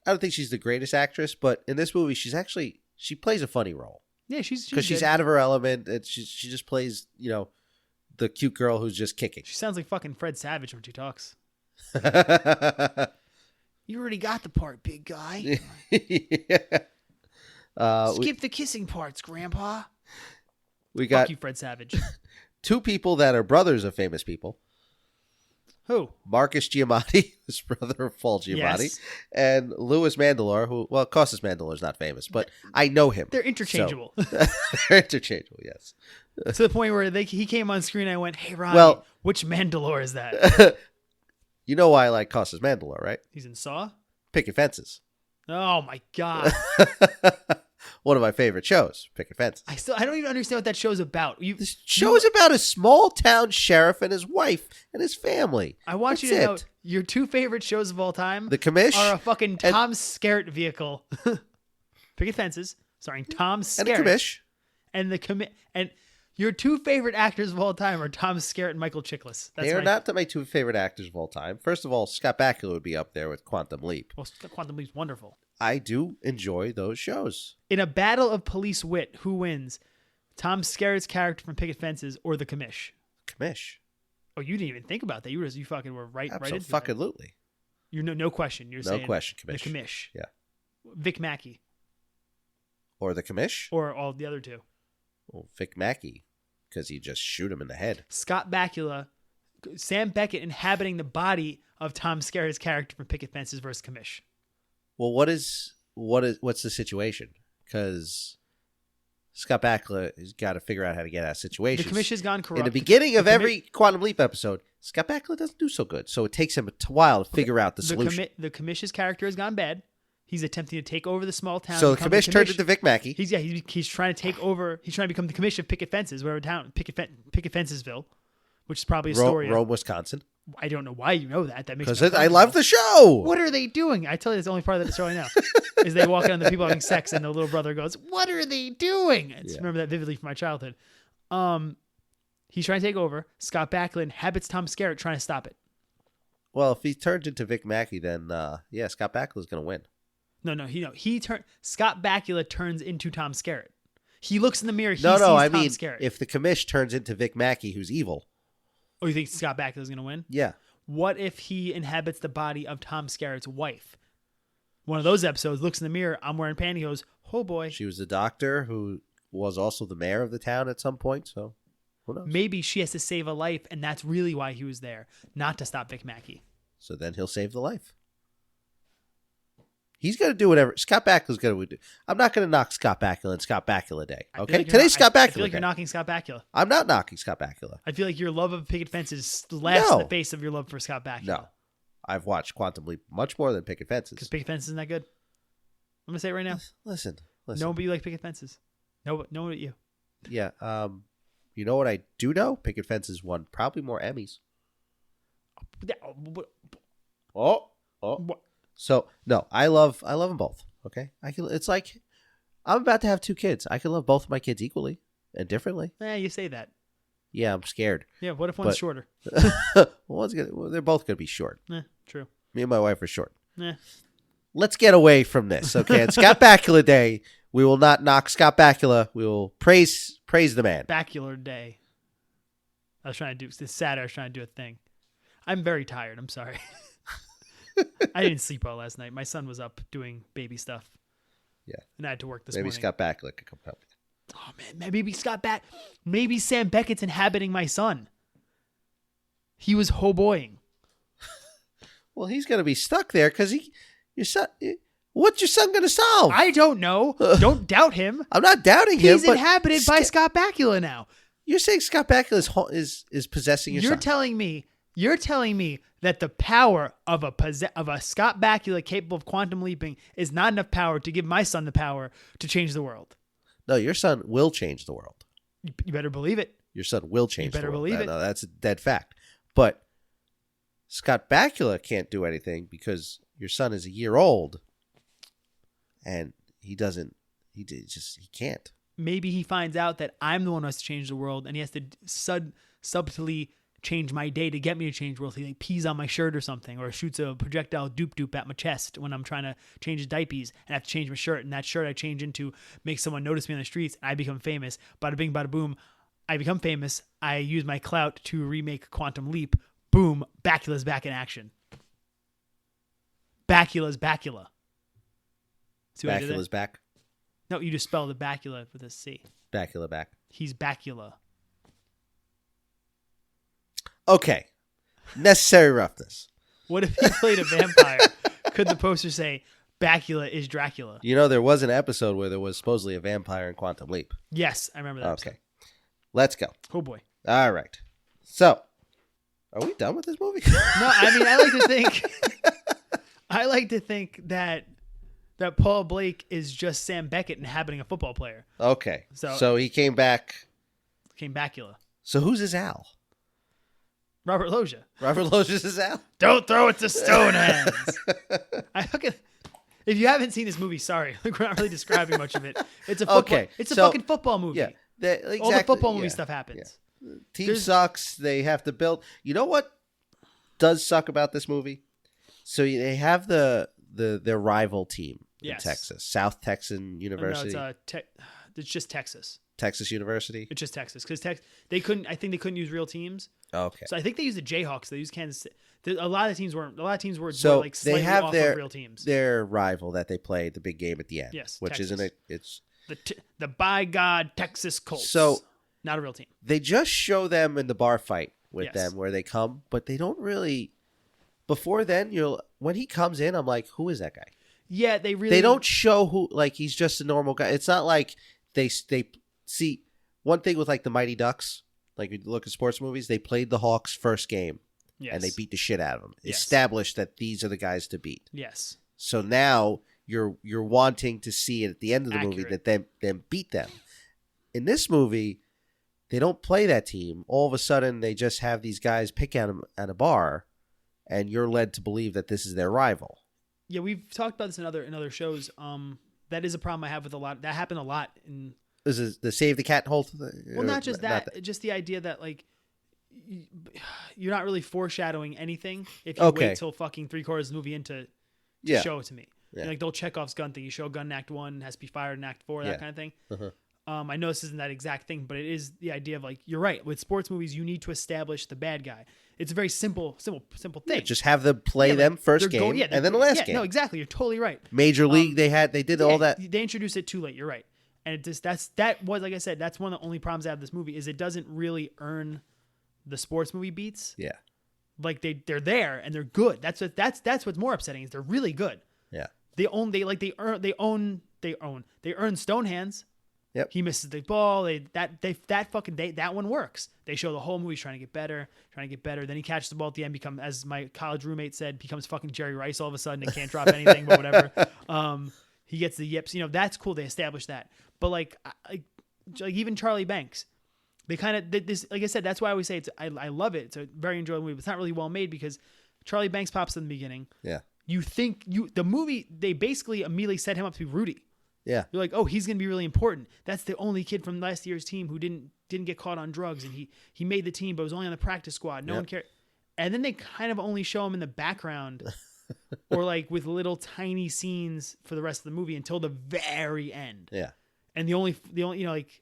I don't think she's the greatest actress, but in this movie, she plays a funny role. Yeah, she's because she's out of her element. And she just plays, the cute girl who's just kicking. She sounds like fucking Fred Savage when she talks. You already got the part, big guy. Yeah. Skip the kissing parts, Grandpa. We got Fuck you, Fred Savage. Two people that are brothers of famous people. Who? Marcus Giamatti, his brother of Paul Giamatti, yes. And Louis Mandylor, who, well, Costas Mandylor is not famous, but I know him. They're interchangeable. So, they're interchangeable, yes. To the point where he came on screen and I went, hey, Ronnie, which Mandylor is that? You know why I like Costas Mandylor, right? He's in Saw? Picket Fences. Oh, my God. One of my favorite shows, Picket Fences. I don't even understand what that show's about. This show is about a small town sheriff and his wife and his family. I want you to know your two favorite shows of all time The Commish are a fucking Tom Skerritt vehicle. Picket Fences, starring Tom Skerritt. And The Commish. And The Commish. And your two favorite actors of all time are Tom Skerritt and Michael Chiklis. They are not my two favorite actors of all time. First of all, Scott Bakula would be up there with Quantum Leap. Well, Quantum Leap's wonderful. I do enjoy those shows. In a battle of police wit, who wins? Tom Skerritt's character from Picket Fences or the Commish? Commish. Oh, you didn't even think about that. You fucking were right into it. Absolutely. You're no question. You're saying question. Commish. The Commish. Yeah. Vic Mackey. Or the Commish. Or all the other two. Well, Vic Mackey, because he just shoot him in the head. Scott Bakula, Sam Beckett inhabiting the body of Tom Skerritt's character from Picket Fences versus Commish. Well, what's the situation? Because Scott Bakula has got to figure out how to get out of situations. The Commish has gone corrupt. In the beginning of every Quantum Leap episode, Scott Bakula doesn't do so good, so it takes him a while to figure out the solution. The Commish's character has gone bad. He's attempting to take over the small town. So the Commish turned into Vic Mackey. He's trying to take over. He's trying to become the Commish of Picket Fences, whatever town, Picket Fencesville, which is probably a story. Rome, Wisconsin. I don't know why you know that. That makes because I love the show. What are they doing? I tell you, that's the only part of the show I know. Is they walk in on the people having sex, and the little brother goes, "What are they doing?" I remember that vividly from my childhood. He's trying to take over. Scott Bakula inhabits Tom Skerritt, trying to stop it. Well, if he turns into Vic Mackey, then Scott Bakula's going to win. No. Scott Bakula turns into Tom Skerritt. He looks in the mirror. I mean, Skerritt. If the Commish turns into Vic Mackey, who's evil. Oh, you think Scott Bakula's going to win? Yeah. What if he inhabits the body of Tom Skerritt's wife? One of those episodes looks in the mirror. I'm wearing pantyhose. Oh boy. She was the doctor who was also the mayor of the town at some point. So who knows? Maybe she has to save a life, and that's really why he was there, not to stop Vic Mackey. So then he'll save the life. He's going to do whatever Scott Bakula's going to do. I'm not going to knock Scott Bakula and Scott Bakula Day. Okay, today's Scott Bakula. I feel like you're knocking Scott Bakula. I'm not knocking Scott Bakula. I feel like your love of Picket Fences laughs in the face of your love for Scott Bakula. No, I've watched Quantum Leap much more than Picket Fences. Because Picket Fences isn't that good. I'm gonna say it right now. Listen. No one but you like Picket Fences. No one but you. Yeah. You know what I do know? Picket Fences won probably more Emmys. So no, I love them both. Okay, it's like I'm about to have 2 kids. I can love both of my kids equally and differently. You say that. Yeah, I'm scared. Yeah, what if one's shorter? They're both gonna be short. True. Me and my wife are short. Yeah. Let's get away from this, okay? On Scott Bakula Day, we will not knock Scott Bakula. We will praise the man. Bakula Day. I was trying to do this Saturday. I was trying to do a thing. I'm very tired. I'm sorry. I didn't sleep well last night. My son was up doing baby stuff. Yeah. And I had to work this morning. Maybe Scott Bakula could come help you. Oh, man. Maybe Sam Beckett's inhabiting my son. He was hoboying. Well, he's going to be stuck there because your son. What's your son going to solve? I don't know. Don't doubt him. I'm not doubting him. He's inhabited by Scott Bakula now. You're saying Scott Bakula is possessing your son? You're telling me that the power of a Scott Bakula capable of quantum leaping is not enough power to give my son the power to change the world. No, your son will change the world. You better believe it. Your son will change the world. You better believe it. No, that's a dead fact. But Scott Bakula can't do anything because your son is a year old, and he can't. Maybe he finds out that I'm the one who has to change the world, and he has to subtly change my day to get me to change the world. He pees on my shirt or something, or shoots a projectile doop at my chest when I'm trying to change his diapers, and I have to change my shirt, and that shirt I change into makes someone notice me on the streets, and I become famous. Bada bing, bada boom. I become famous. I use my clout to remake Quantum Leap. Boom. Bakula's back in action. Bakula's Bakula. See what I did there? Bakula's back? No, you just spelled the Bakula with a C. Bakula back. He's Bakula. Okay. Necessary roughness. What if he played a vampire? Could the poster say, Bakula is Dracula? You know, there was an episode where there was supposedly a vampire in Quantum Leap. Yes, I remember that episode. Okay. Let's go. Oh, boy. All right. So, are we done with this movie? No, I mean, I like to think that Paul Blake is just Sam Beckett inhabiting a football player. Okay. So he came back. Came Bakula. So who's his Al? Robert Loggia. Robert Loggia's his Al? Don't throw it to Stonehands. If you haven't seen this movie, sorry. We're not really describing much of it. It's a football, okay. It's a fucking football movie. Yeah. Exactly, all the football movie stuff happens. Yeah. Team sucks. They have to build. You know what does suck about this movie? So they have their rival team in Texas, South Texan University. No, it's just Texas. Texas University. It's just Texas because they couldn't. I think they couldn't use real teams. Okay. So I think they used the Jayhawks. They used Kansas. A lot of teams weren't. A lot of teams were like they slightly have off of real teams. Their rival that they played the big game at the end. Yes, which Texas. isn't it? It's the by God Texas Colts. So not a real team. They just show them in the bar fight with them where they come, but they don't really. Before then, when he comes in, I'm like, who is that guy? Yeah, they don't show who. Like he's just a normal guy. It's not like they see one thing with like the Mighty Ducks. Like if you look at sports movies, they played the Hawks first game, and they beat the shit out of them. Yes. Established that these are the guys to beat. Yes. So now you're wanting to see it at the end of the movie that them beat them. In this movie, they don't play that team. All of a sudden, they just have these guys pick at them at a bar, and you're led to believe that this is their rival. Yeah, we've talked about this in other shows. That is a problem I have with a lot. That happened a lot in. This is the save the cat whole thing. Well, not just that. Just the idea that like you're not really foreshadowing anything if you wait till fucking 3/4 of the movie in to show it to me. Yeah. Like they'll Chekhov's gun thing. You show a gun in Act 1, has to be fired in Act 4, that kind of thing. Uh-huh. I know this isn't that exact thing, but it is the idea of like you're right. With sports movies, you need to establish the bad guy. It's a very simple thing. Yeah, just have them play them first game and then the last game. No, exactly. You're totally right. Major League, they did all that. They introduced it too late. You're right. And it just that was like I said, that's one of the only problems I have with this movie is it doesn't really earn the sports movie beats. Yeah. Like they're there and they're good. That's what's more upsetting is they're really good. Yeah. They earn Stonehands. Yep. He misses the ball. That one works. They show the whole movie trying to get better. Then he catches the ball at the end, as my college roommate said, becomes fucking Jerry Rice all of a sudden and can't drop anything, but whatever. He gets the yips. That's cool. They established that. But like even Charlie Banks, they kind of did this. Like I said, that's why I always say I love it. It's a very enjoyable movie. But it's not really well made because Charlie Banks pops in the beginning. Yeah. The movie, they basically immediately set him up to be Rudy. Yeah. You're like, oh, he's going to be really important. That's the only kid from last year's team who didn't get caught on drugs, and he made the team, but was only on the practice squad. No one cared. And then they kind of only show him in the background or like with little tiny scenes for the rest of the movie until the very end. Yeah. And the only like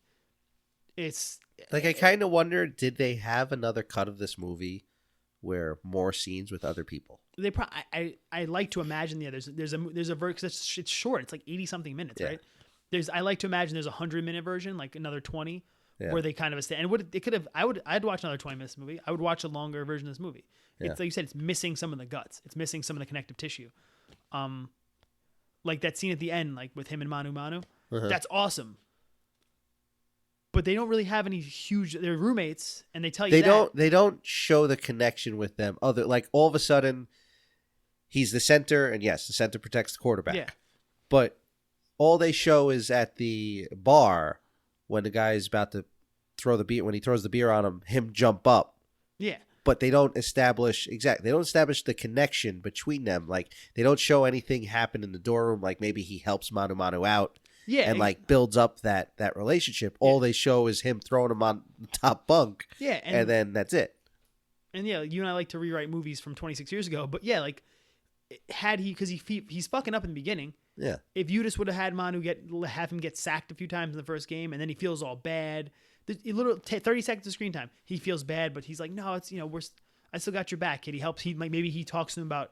it's like I kind of wonder, did they have another cut of this movie where more scenes with other people. They I like to imagine there's a version, it's short, it's like 80 something minutes, right? I like to imagine there's a 100-minute version, like another 20, where they kind of I'd watch another 20 minutes movie. I would watch a longer version of this movie. It's like you said, it's missing some of the guts. It's missing some of the connective tissue. Like that scene at the end, like with him and Manu Manu, that's awesome. But they don't really have any they're roommates, and they tell you they don't show the connection with them. Like all of a sudden, he's the center, and yes, the center protects the quarterback. Yeah. But all they show is at the bar when the guy's about to throw the beer, when he throws the beer on him jump up. Yeah. But they don't establish the connection between them. Like they don't show anything happen in the dorm room. Like maybe he helps Manu Manu out. Yeah, and like builds up that relationship. All they show is him throwing him on the top bunk. Yeah, and then that's it. And you and I like to rewrite movies from 26 years ago, but like had he, because he's fucking up in the beginning. Yeah. If you just would have had Manu have him get sacked a few times in the first game, and then he feels all bad. A little 30 seconds of screen time, he feels bad, but he's like, no, it's I still got your back, kid. He helps. Maybe he talks to him about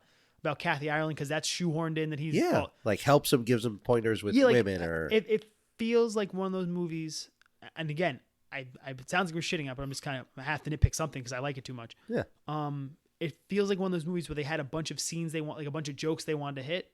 Kathy Ireland because that's shoehorned in that he's like helps him, gives him pointers with women or it feels like one of those movies. And again, it sounds like we're shitting up, but I'm just kind of I have to nitpick something because I like it too much. Yeah. It feels like one of those movies where they had a bunch of scenes they want, like a bunch of jokes they wanted to hit,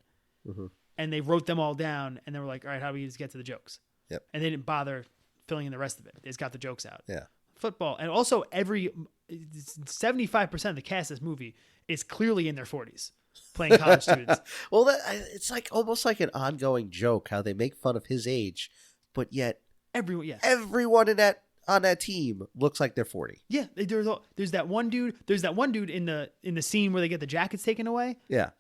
and they wrote them all down, and they were like, all right, how do we just get to the jokes? Yep. And they didn't bother filling in the rest of it. They just got the jokes out. Yeah. Football, and also 75% of the cast of this movie is clearly in their 40s. Playing college students. Well, it's like almost like an ongoing joke how they make fun of his age, but yet everyone on that team looks like they're 40. Yeah, there's that one dude. There's that one dude in the scene where they get the jackets taken away. Yeah,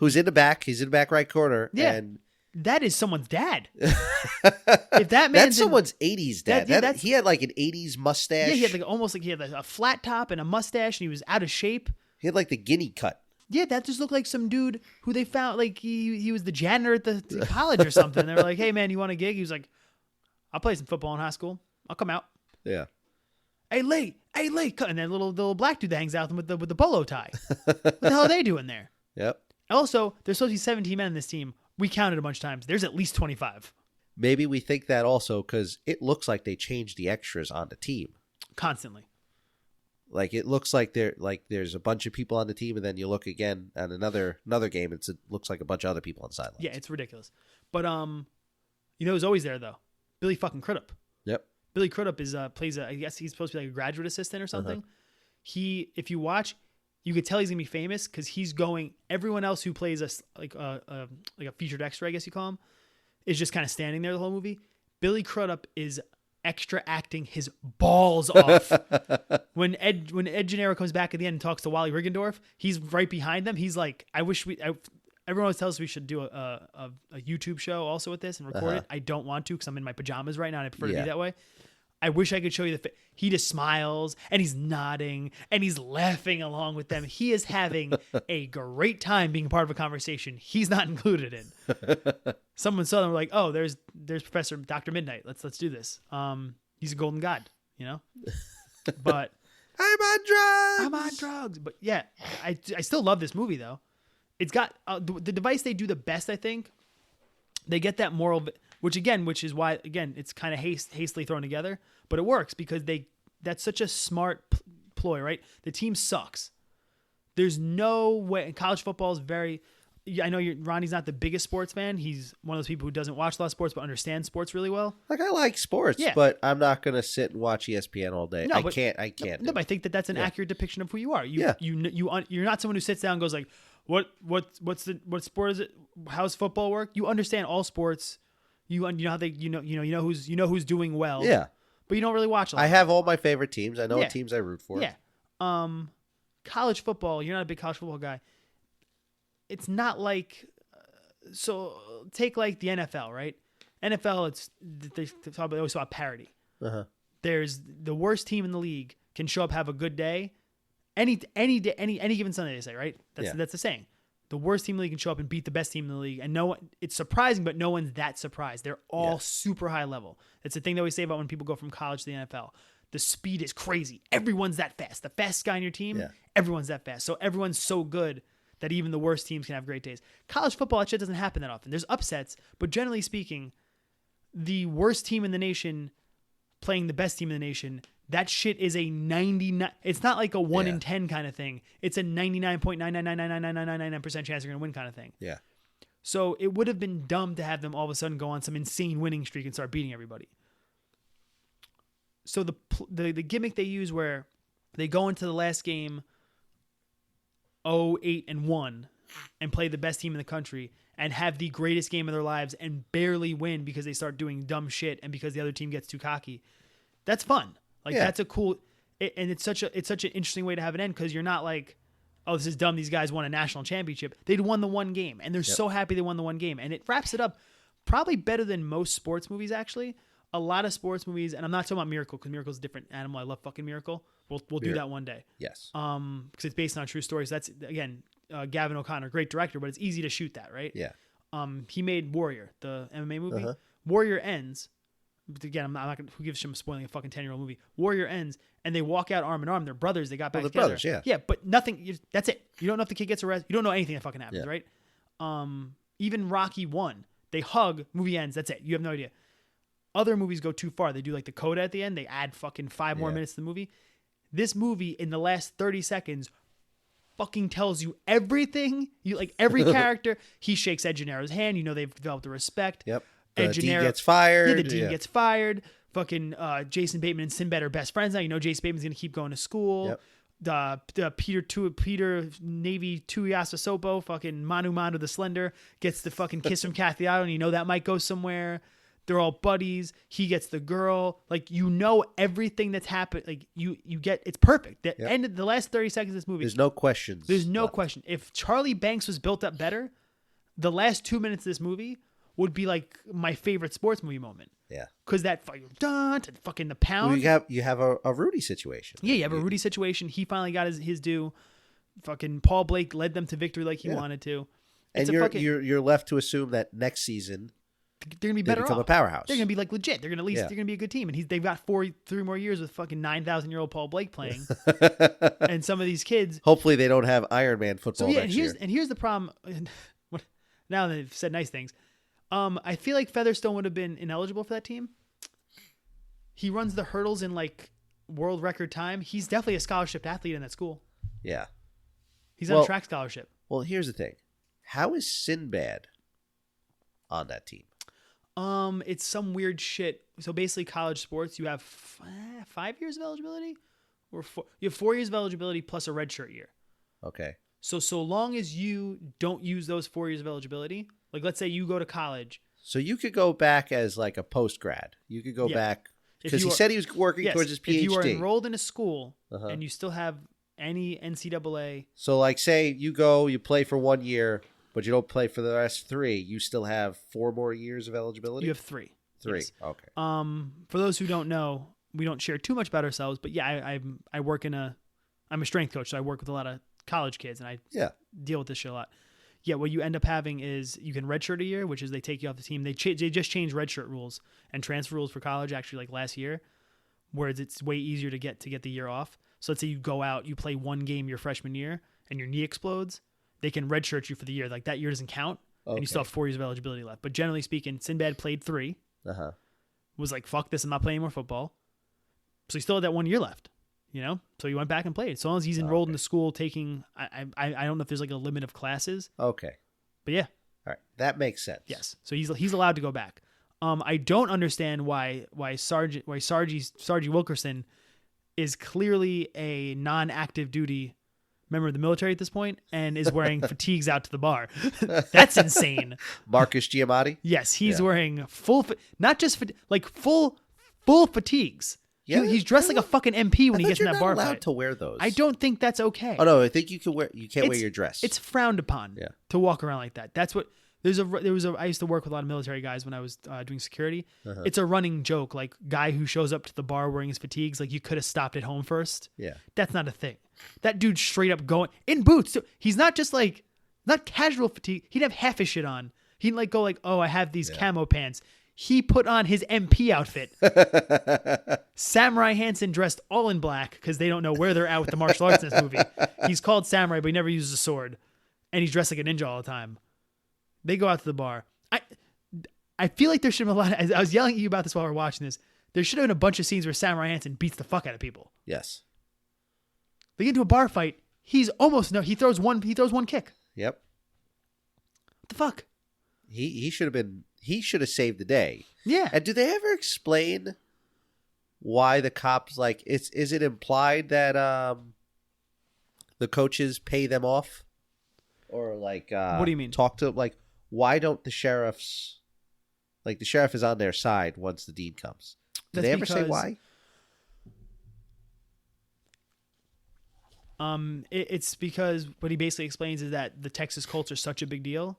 who's in the back? He's in the back right corner. Yeah, and that is someone's dad. If that man, that's someone's 80s dad. He had like an 80s mustache. Yeah, he had he had a flat top and a mustache, and he was out of shape. He had like the guinea cut. Yeah, that just looked like some dude who they found, like he was the janitor at the college or something. They were like, hey, man, you want a gig? He was like, I'll play some football in high school. I'll come out. Yeah. Hey, late. And then little black dude that hangs out with the polo tie. What the hell are they doing there? Yep. Also, there's supposed to be 17 men in this team. We counted a bunch of times. There's at least 25. Maybe we think that also because it looks like they changed the extras on the team. Constantly. Like it looks like there's a bunch of people on the team, and then you look again at another game. It looks like a bunch of other people on the sidelines. Yeah, it's ridiculous. But who's always there though? Billy fucking Crudup. Yep. Billy Crudup plays I guess he's supposed to be like a graduate assistant or something. If you watch, you could tell he's gonna be famous because he's going. Everyone else who plays a featured extra, I guess you call him, is just kind of standing there the whole movie. Billy Crudup is extra acting his balls off. When Ed Gennaro comes back at the end and talks to Wally Riggendorf, he's right behind them. He's like, everyone always tells us we should do a YouTube show also with this and record it. I don't want to because I'm in my pajamas right now and I prefer to be that way. I wish I could show you he just smiles and he's nodding and he's laughing along with them. He is having a great time being part of a conversation he's not included in. Someone saw them and were like, oh, there's Professor Dr. Midnight. Let's do this. He's a golden god, But I'm on drugs. But yeah, I still love this movie though. It's got the device they do the best, I think. They get that moral, which is why it's kind of hastily thrown together, but it works because that's such a smart ploy, right? The team sucks. There's no way. College football is very. I know Ronnie's not the biggest sports fan. He's one of those people who doesn't watch a lot of sports but understands sports really well. Like I like sports, but I'm not gonna sit and watch ESPN all day. I can't. No, but I think that's an accurate depiction of who you are. You're not someone who sits down and goes like, what sport is it? How's football work? You understand all sports. You know how they who's doing well. Yeah. But you don't really watch a lot. I have all my favorite teams. I know what teams I root for. Yeah. College football, you're not a big college football guy. It's not like so take like the NFL, right? NFL, they always talk about parity. There's the worst team in the league can show up, have a good day. Any day, any given Sunday, they say, right? That's the saying. The worst team in the league can show up and beat the best team in the league. And it's surprising, but no one's that surprised. They're all super high level. It's the thing that we say about when people go from college to the NFL. The speed is crazy. Everyone's that fast. The fastest guy on your team, everyone's that fast. So everyone's so good that even the worst teams can have great days. College football, that shit doesn't happen that often. There's upsets, but generally speaking, the worst team in the nation playing the best team in the nation, that shit is a 99. It's not like a 1 in 10 kind of thing. It's a 99.999999999% chance you're going to win kind of thing. Yeah. So it would have been dumb to have them all of a sudden go on some insane winning streak and start beating everybody. So the gimmick they use where they go into the last game 0-8-1 and play the best team in the country and have the greatest game of their lives and barely win because they start doing dumb shit and because the other team gets too cocky. That's fun. Like that's a cool and it's such an interesting way to have it end because you're not like, oh, this is dumb. These guys won a national championship. They'd won the one game and they're so happy they won the one game. And it wraps it up probably better than most sports movies, actually. A lot of sports movies, and I'm not talking about Miracle because Miracle's a different animal. I love fucking Miracle. We'll do that one day. Yes. Because it's based on true stories. That's again, Gavin O'Connor, great director, but it's easy to shoot that, right? Yeah. He made Warrior, the MMA movie. Warrior ends. Again, I'm not gonna. Who gives a shit? I'm spoiling a fucking 10-year-old movie. Warrior ends, and they walk out arm in arm. They're brothers. They got back together. Brothers, yeah. Yeah, but nothing. That's it. You don't know if the kid gets arrested. You don't know anything that fucking happens, right? Even Rocky 1, they hug. Movie ends. That's it. You have no idea. Other movies go too far. They do like the coda at the end. They add fucking 5 more minutes to the movie. This movie, in the last 30 seconds, fucking tells you everything. You like every character. He shakes Ed Gennaro's hand. You know they've developed a respect. Yep. Ed Dean Gennaro gets fired. Yeah, the Dean gets fired. Fucking Jason Bateman and Sinbad are best friends now. You know Jason Bateman's gonna keep going to school. Yep. The Peter Navy Tuiasa Sopo, fucking Manu the Slender, gets the fucking kiss from Kathy Idol, and you know that might go somewhere. They're all buddies. He gets the girl. Like, you know everything that's happened. Like, you get, it's perfect. The end of the last 30 seconds of this movie. There's no questions. There's no question. If Charlie Banks was built up better, the last 2 minutes of this movie would be like my favorite sports movie moment. Yeah. Because that fucking the pound. Well, you have a Rudy situation. Yeah, you have a Rudy situation. He finally got his due. Fucking Paul Blake led them to victory like he wanted to. And you're left to assume that next season they're gonna be better. Become off. a powerhouse. They're gonna be like legit. They're gonna they're gonna be a good team. And they've got 3 more years with fucking 9,000-year-old Paul Blake playing. And some of these kids. Hopefully they don't have Iron Man football next year. And here's the problem. Now that they've said nice things, I feel like Featherstone would have been ineligible for that team. He runs the hurdles in like world record time. He's definitely a scholarship athlete in that school. Yeah. He's on a track scholarship. Well, here's the thing. How is Sinbad on that team? It's some weird shit. So basically, college sports, you have 5 years of eligibility, or you have 4 years of eligibility plus a redshirt year. Okay. So long as you don't use those 4 years of eligibility, like let's say you go to college. So you could go back as like a post grad. You could go back because he said he was working towards his PhD. If you are enrolled in a school and you still have any NCAA. So like say you play for 1 year. But you don't play for the rest 3. You still have 4 more years of eligibility? You have 3. 3. Yes. Okay. For those who don't know, we don't share too much about ourselves, but yeah, I work I'm a strength coach, so I work with a lot of college kids, and I deal with this shit a lot. Yeah, what you end up having is you can redshirt a year, which is they take you off the team. They just changed redshirt rules and transfer rules for college actually like last year, whereas it's way easier to get the year off. So let's say you go out, you play 1 game your freshman year, and your knee explodes. They can redshirt you for the year. Like that year doesn't count, and you still have 4 years of eligibility left. But generally speaking, Sinbad played 3. Was like, fuck this, I'm not playing more football. So he still had that 1 year left, you know? So he went back and played. So long as he's enrolled in the school taking, I don't know if there's like a limit of classes. Okay. But yeah. All right. That makes sense. Yes. So he's allowed to go back. I don't understand why Sargie Wilkerson is clearly a non-active duty member of the military at this point and is wearing fatigues out to the bar. That's insane. Marcus Giamatti? Yes, he's wearing full fatigues. Yeah, he's dressed like a fucking MP when he gets in that bar fight. You're not allowed to wear those. I don't think that's okay. Oh no, I think you can't wear your dress. It's frowned upon to walk around like that. That's what I used to work with a lot of military guys when I was doing security. It's a running joke, like guy who shows up to the bar wearing his fatigues, like you could have stopped at home first. Yeah. That's not a thing. That dude straight up going in boots. So he's not just like, not casual fatigue. He'd have half his shit on. He'd like go like, oh, I have these camo pants. He put on his MP outfit. Samurai Hansen dressed all in black because they don't know where they're at with the martial arts in this movie. He's called Samurai, but he never uses a sword. And he's dressed like a ninja all the time. They go out to the bar. I feel like there should have been a lot I was yelling at you about this while we were watching this. There should have been a bunch of scenes where Samurai Hansen beats the fuck out of people. Yes. They get into a bar fight. He throws one kick. Yep. What the fuck? He should have saved the day. Yeah. And do they ever explain why the cops is it implied that the coaches pay them off? Or what do you mean? Talk to why don't the sheriffs the sheriff is on their side once the deed comes? Did they ever say why? It's because what he basically explains is that the Texas culture is such a big deal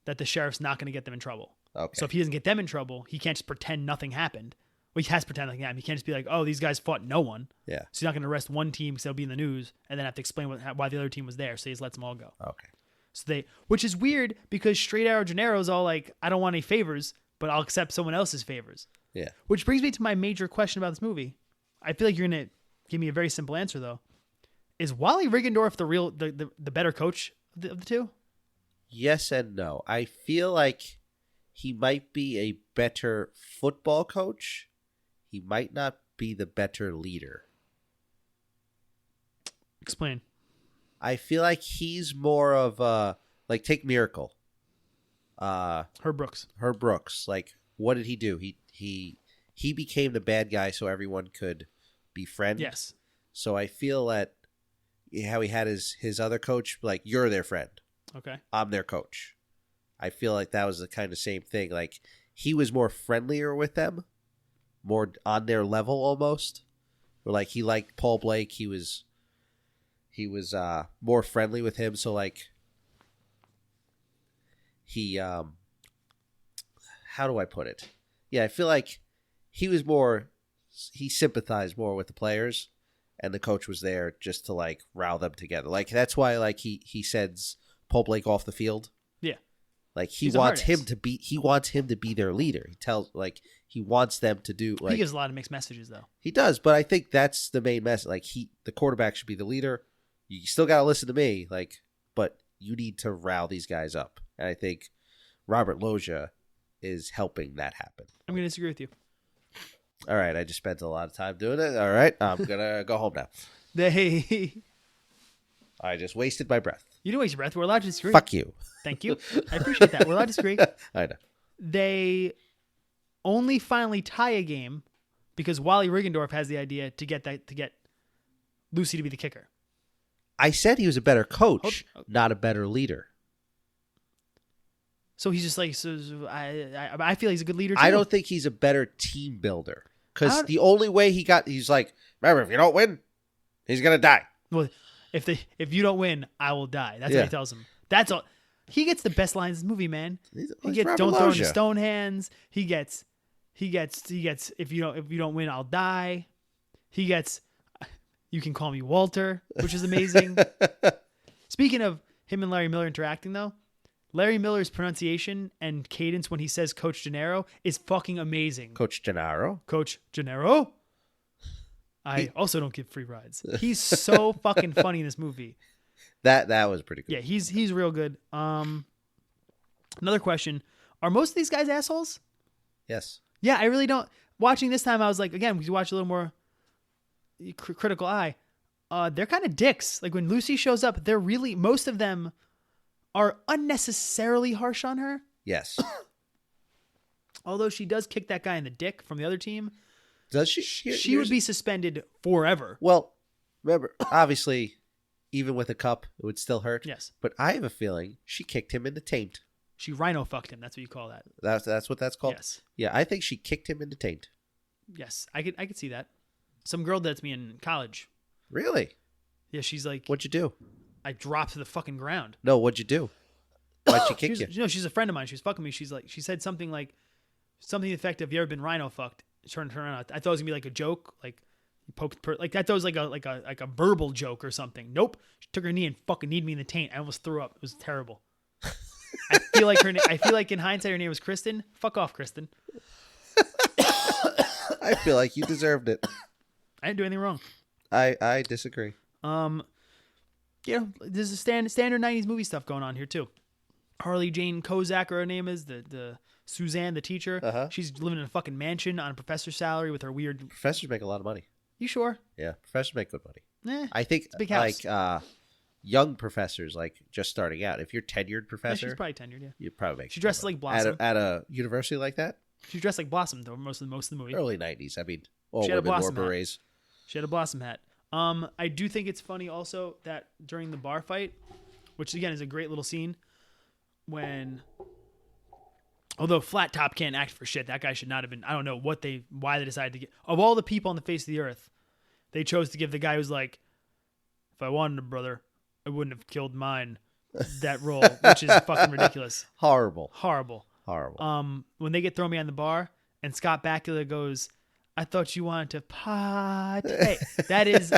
that the sheriff's not going to get them in trouble. Okay. So if he doesn't get them in trouble, he can't just pretend nothing happened. Well, he has to pretend nothing happened. He can't just be like, oh, these guys fought no one. Yeah. So he's not going to arrest one team because they'll be in the news and then have to explain why the other team was there. So he just lets them all go. Okay. So which is weird because Straight Arrow Gennaro's all like, I don't want any favors, but I'll accept someone else's favors. Yeah. Which brings me to my major question about this movie. I feel like you're going to give me a very simple answer though. Is Wally Riggendorf the better coach of the two? Yes and no. I feel like he might be a better football coach. He might not be the better leader. Explain. I feel like he's more of take Miracle. Herb Brooks. Herb Brooks. What did he do? He became the bad guy so everyone could befriend. Yes. So I feel that how he had his other coach, you're their friend. Okay. I'm their coach. I feel like that was the kind of same thing. He was more friendlier with them, more on their level almost. Or he liked Paul Blake. He was more friendly with him. So he how do I put it? Yeah, I feel like he sympathized more with the players, and the coach was there just to rile them together. That's why he sends Paul Blake off the field. Yeah. He wants him to be their leader. He tells he wants them to do he gives a lot of mixed messages though. He does, but I think that's the main message. The quarterback should be the leader. You still got to listen to me, but you need to rile these guys up. And I think Robert Loggia is helping that happen. I'm going to disagree with you. All right, I just spent a lot of time doing it. All right, I'm going to go home now. I just wasted my breath. You didn't waste your breath. We're allowed to disagree. Fuck you. Thank you. I appreciate that. We're allowed to disagree. I know. They only finally tie a game because Wally Riggendorf has the idea to get Lucy to be the kicker. I said he was a better coach, not a better leader. So he's just I feel he's a good leader too. I don't think he's a better team builder because the only way he's remember, if you don't win, he's going to die. Well, if you don't win, I will die. That's what he tells him. That's all. He gets the best lines in this movie, man. He gets don't throw in the stone hands. He gets if you don't win, I'll die. He gets you can call me Walter, which is amazing. Speaking of him and Larry Miller interacting though, Larry Miller's pronunciation and cadence when he says Coach Gennaro is fucking amazing. Coach Gennaro? Coach Gennaro? I also don't give free rides. He's so fucking funny in this movie. That was pretty good. Yeah, he's real good. Another question. Are most of these guys assholes? Yes. Yeah, I really don't. Watching this time, I was again, we watch a little more critical eye. They're kind of dicks. When Lucy shows up, they're really, most of them are unnecessarily harsh on her. Yes. Although she does kick that guy in the dick from the other team. Does she? She would be suspended forever. Well, remember, obviously, even with a cup, it would still hurt. Yes. But I have a feeling she kicked him in the taint. She rhino fucked him. That's what you call that. That's what that's called? Yes. Yeah, I think she kicked him in the taint. Yes, I could see that. Some girl did that to me in college. Really? Yeah, she's like... What'd you do? I dropped to the fucking ground. No, what'd you do? Why'd she kick you? No, she's a friend of mine. She was fucking me. She said something to the effect of, "You ever been rhino fucked?" Turn around. I thought it was gonna be a joke, you poked I thought it was like a verbal joke or something. Nope. She took her knee and fucking kneed me in the taint. I almost threw up. It was terrible. I feel like in hindsight her name was Kristen. Fuck off, Kristen. I feel like you deserved it. I didn't do anything wrong. I disagree. There's a standard 90s movie stuff going on here too. Harley Jane Kozak, or her name is the Suzanne, the teacher. Uh-huh. She's living in a fucking mansion on a professor's salary with her weird. Professors make a lot of money. You sure? Yeah, professors make good money. I think it's a big house. like young professors, like just starting out. If you're tenured professor, she's probably tenured. Yeah, you probably make. She dresses like Blossom at a university like that. She dressed like Blossom though most of the movie. Early 90s. I mean, all she had women a wore Blossom berets. She had a Blossom hat. I do think it's funny also that during the bar fight, which again is a great little scene, when although Flat Top can't act for shit, that guy should not have been. I don't know why they decided to get, of all the people on the face of the earth, they chose to give the guy who's like, if I wanted a brother, I wouldn't have killed mine, that role, which is fucking ridiculous. Horrible. When they get thrown behind the bar and Scott Bakula goes, I thought you wanted to pot. Hey, that is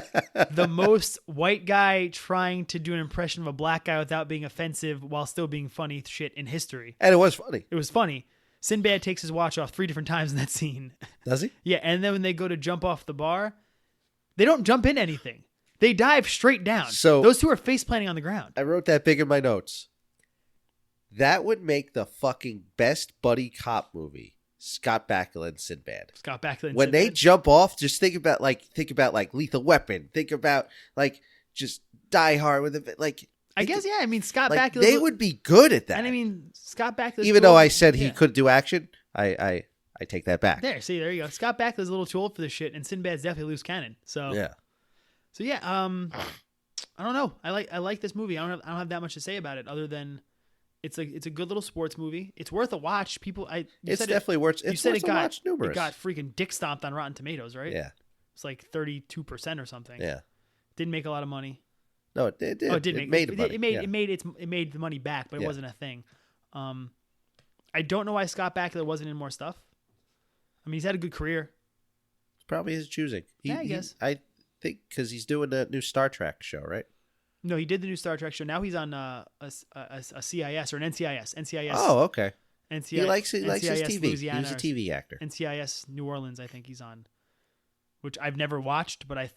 the most white guy trying to do an impression of a black guy without being offensive while still being funny shit in history. And it was funny. It was funny. Sinbad takes his watch off 3 different times in that scene. Does he? Yeah, and then when they go to jump off the bar, they don't jump in anything. They dive straight down. So those two are face planting on the ground. I wrote that big in my notes. That would make the fucking best buddy cop movie. Scott Bakula and Sinbad. When they jump off, just think about like Lethal Weapon. Think about like just Die Hard with it. Like I guess yeah. I mean Scott like, Bakula. They would be good at that. And I mean Scott Bakula. Even though I said he could do action, I take that back. There you go. Scott Bakula's a little too old for this shit, and Sinbad's definitely loose cannon. So yeah. I don't know. I like this movie. I don't have that much to say about it other than. It's a good little sports movie. It's worth a watch. It's definitely worth. It's worth a watch. Numerous. It got freaking dick stomped on Rotten Tomatoes, right? Yeah, it's like 32% or something. Yeah, didn't make a lot of money. No, it did. Oh, it made the money back, but it wasn't a thing. I don't know why Scott Bakula wasn't in more stuff. I mean, he's had a good career. It's probably his choosing. I guess. I think because he's doing the new Star Trek show, right? No, he did the new Star Trek show. Now he's on a CIS or an NCIS. NCIS. Oh, okay. NCIS, he likes his TV. Louisiana, he was a TV actor. NCIS New Orleans, I think he's on, which I've never watched, but I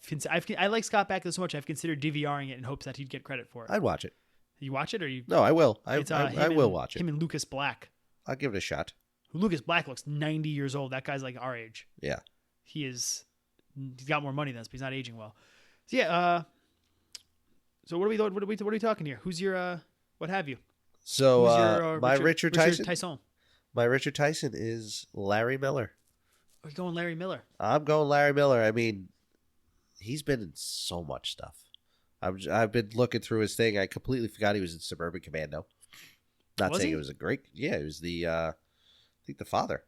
like Scott Bakula so much I've considered DVRing it in hopes that he'd get credit for it. I'd watch it. You watch it or you? No, I will. I will watch it. Him and Lucas Black. I'll give it a shot. Lucas Black looks 90 years old. That guy's like our age. Yeah. He's got more money than us, but he's not aging well. So yeah. So what are we talking here? Who's your what have you? So my Richard Tyson. Tyson. My Richard Tyson is Larry Miller. Are you going Larry Miller? I'm going Larry Miller. I mean, he's been in so much stuff. I've been looking through his thing. I completely forgot he was in Suburban Commando. Not saying it was a great. Yeah, it was the. I think the father.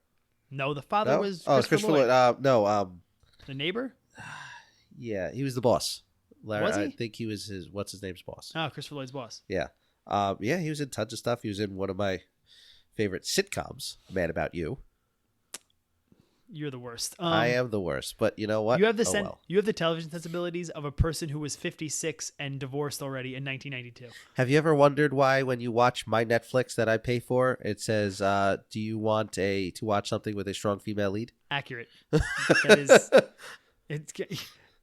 No, the father was. Oh, Christopher Lloyd. No. The neighbor. Yeah, he was the boss. Larry, was he? I think he was his. What's his name's boss? Oh, Christopher Lloyd's boss. Yeah. Yeah, he was in tons of stuff. He was in one of my favorite sitcoms, Mad About You. You're the worst. I am the worst, but you know what? You have you have the television sensibilities of a person who was 56 and divorced already in 1992. Have you ever wondered why, when you watch my Netflix that I pay for, it says, "Do you want to watch something with a strong female lead?" Accurate. That is.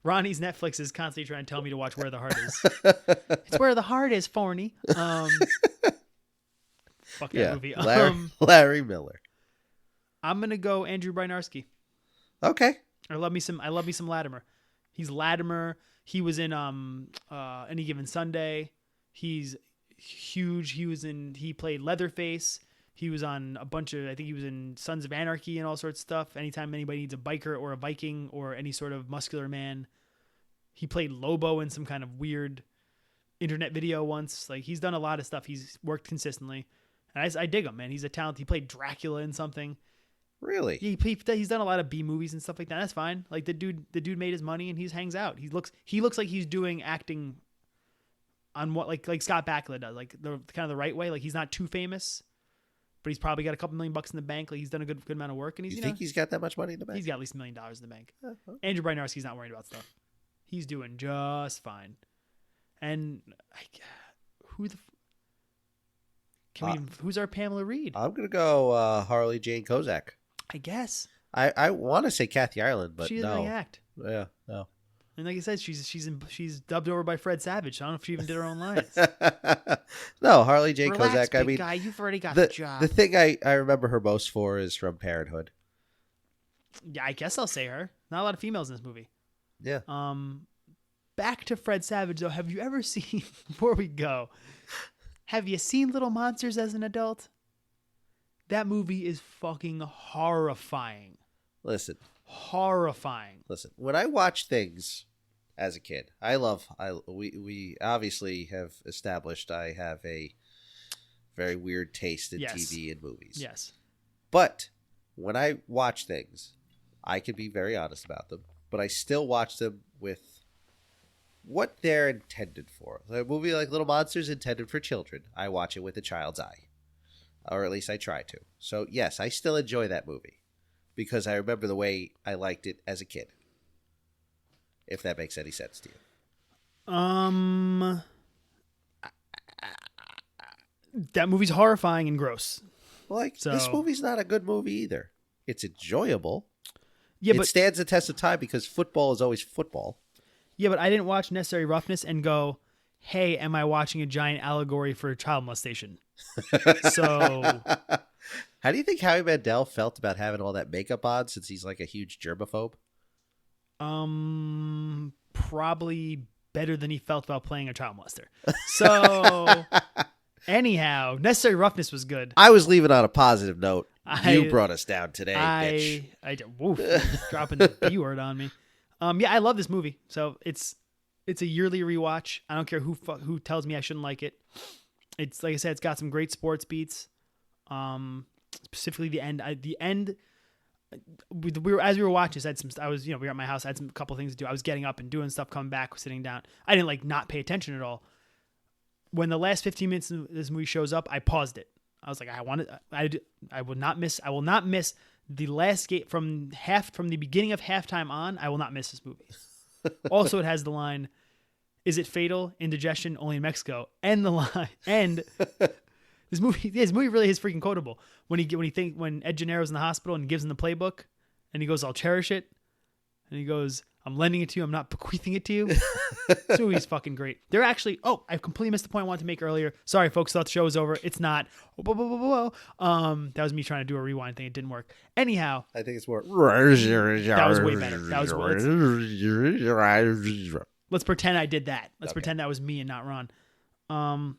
Ronnie's Netflix is constantly trying to tell me to watch Where the Heart Is. It's Where the Heart Is, Forney. Fuck that movie. Larry Miller. I'm gonna go Andrew Brynarski. Okay. I love me some Latimer. He's Latimer. He was in Any Given Sunday. He's huge. He played Leatherface. He was on a bunch of, I think he was in Sons of Anarchy and all sorts of stuff. Anytime anybody needs a biker or a Viking or any sort of muscular man. He played Lobo in some kind of weird internet video once. Like, he's done a lot of stuff. He's worked consistently. And I dig him, man. He's a talent. He played Dracula in something. Really? Yeah, he's done a lot of B movies and stuff like that. That's fine. Like, the dude made his money and he hangs out. He looks like he's doing acting on what like Scott Bakula does, like the kind of the right way. Like, he's not too famous, but he's probably got a couple $1 million in the bank. Like, he's done a good amount of work. And you think he's got that much money in the bank? He's got at least $1 million in the bank. Uh-huh. Andrew Brynarski's not worried about stuff. He's doing just fine. And Who's our Pamela Reed? I'm gonna go Harley Jane Kozak. I guess. I want to say Kathy Ireland, but she doesn't really act. Yeah, no. And like I said, she's dubbed over by Fred Savage. I don't know if she even did her own lines. No, Harley Jane Relax, Kozak. I big mean, guy, you've already got the job. The thing I remember her most for is from Parenthood. Yeah, I guess I'll say her. Not a lot of females in this movie. Yeah. Back to Fred Savage though. Have you ever seen? Before we go, have you seen Little Monsters as an adult? That movie is fucking horrifying. Listen. Horrifying. Listen. When I watch things as a kid, we obviously have established I have a very weird taste in TV and movies. Yes. But when I watch things, I can be very honest about them, but I still watch them with what they're intended for. A movie like Little Monsters intended for children. I watch it with a child's eye. Or at least I try to. So yes, I still enjoy that movie because I remember the way I liked it as a kid. If that makes any sense to you. That movie's horrifying and gross. This movie's not a good movie either. It's enjoyable. Yeah, it stands the test of time because football is always football. Yeah, but I didn't watch Necessary Roughness and go, hey, am I watching a giant allegory for child molestation? So, how do you think Howie Mandel felt about having all that makeup on since he's like a huge germaphobe? Probably better than he felt about playing a child molester. So, anyhow, Necessary Roughness was good. I was leaving on a positive note. You brought us down today, bitch. Woof, dropping the B word on me. Yeah, I love this movie. So it's a yearly rewatch. I don't care who tells me I shouldn't like it. It's like I said, it's got some great sports beats. Specifically the end. We were watching. We were at my house. I had a couple things to do. I was getting up and doing stuff, coming back, sitting down. I didn't not pay attention at all. When the last 15 minutes of this movie shows up, I paused it. I was like, I will not miss the last game from the beginning of halftime on. I will not miss this movie. Also, it has the line, "Is it fatal? Indigestion only in Mexico." And the line, and this movie really is freaking quotable. When Ed Gennaro's in the hospital and gives him the playbook, and he goes, "I'll cherish it," and he goes, "I'm lending it to you. I'm not bequeathing it to you." This movie's fucking great. They're actually... Oh, I completely missed the point I wanted to make earlier. Sorry, folks. Thought the show was over. It's not. That was me trying to do a rewind thing. It didn't work. Anyhow. I think it's more... That was way better. Let's pretend I did that. Let's pretend that was me and not Ron.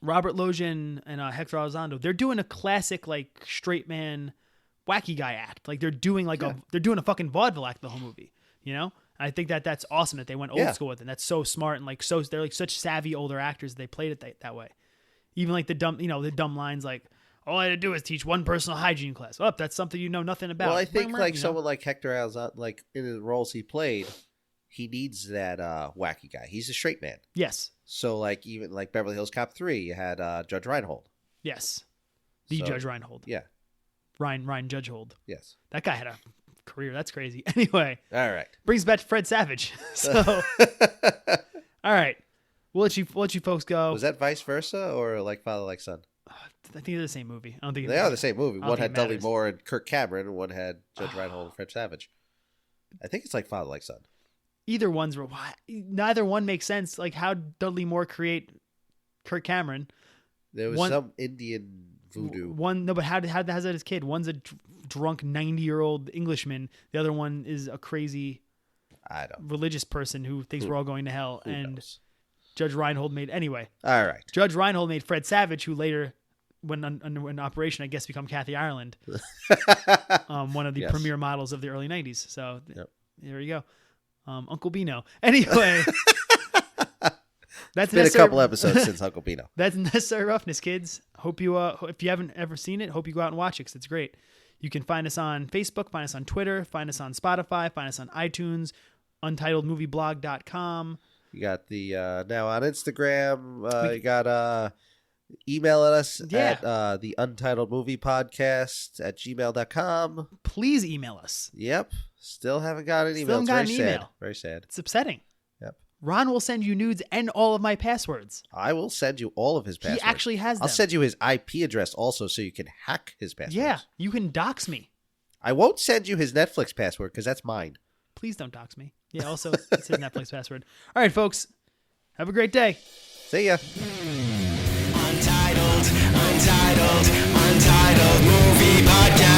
Robert Loggia and Hector Elizondo, they're doing a classic, straight man, wacky guy act. They're doing they're doing a fucking vaudeville act the whole movie. And I think that's awesome that they went old school with it. And that's so smart and they're such savvy older actors. They played it that way. Even the dumb lines all I had to do is teach one personal hygiene class. Oh, that's something you know nothing about. Well, I think someone like Hector Elizondo, in the roles he played, he needs that wacky guy. He's a straight man. Yes. So even Beverly Hills Cop 3, you had Judge Reinhold. Yes. Judge Reinhold. Yeah. Ryan Judge Hold. Yes. That guy had a career. That's crazy. Anyway. All right. Brings back to Fred Savage. So, all right. We'll let you folks go. Was that vice versa or Father Like Son? I think they're the same movie. I don't think they are the same movie. One had Dudley Moore and Kirk Cameron, and one had Judge Reinhold and Fred Savage. I think it's Father Like Son. Neither one makes sense. How Dudley Moore create Kirk Cameron? There was some Indian voodoo. But how's that his kid? One's a drunk 90-year-old Englishman. The other one is a crazy religious person who thinks we're all going to hell. And knows? Judge Reinhold made... Anyway. All right. Judge Reinhold made Fred Savage, who later, when under an operation, I guess, become Kathy Ireland. One of the premier models of the early 90s. So there you go. Uncle Beano. Anyway. That's been a couple episodes since Uncle Beano. That's Necessary Roughness, kids. Hope you, if you haven't ever seen it, hope you go out and watch it because it's great. You can find us on Facebook, find us on Twitter, find us on Spotify, find us on iTunes, untitledmovieblog.com. You got the now on Instagram. You got email us at the Untitled Movie Podcast at gmail.com. Please email us. Yep. Still haven't got an email. It's very sad. Very sad. It's upsetting. Yep. Ron will send you nudes and all of my passwords. I will send you all of his passwords. He actually has them. I'll send you his IP address also so you can hack his passwords. Yeah, you can dox me. I won't send you his Netflix password because that's mine. Please don't dox me. Yeah, also, it's his Netflix password. All right, folks. Have a great day. See ya. Untitled Movie Podcast.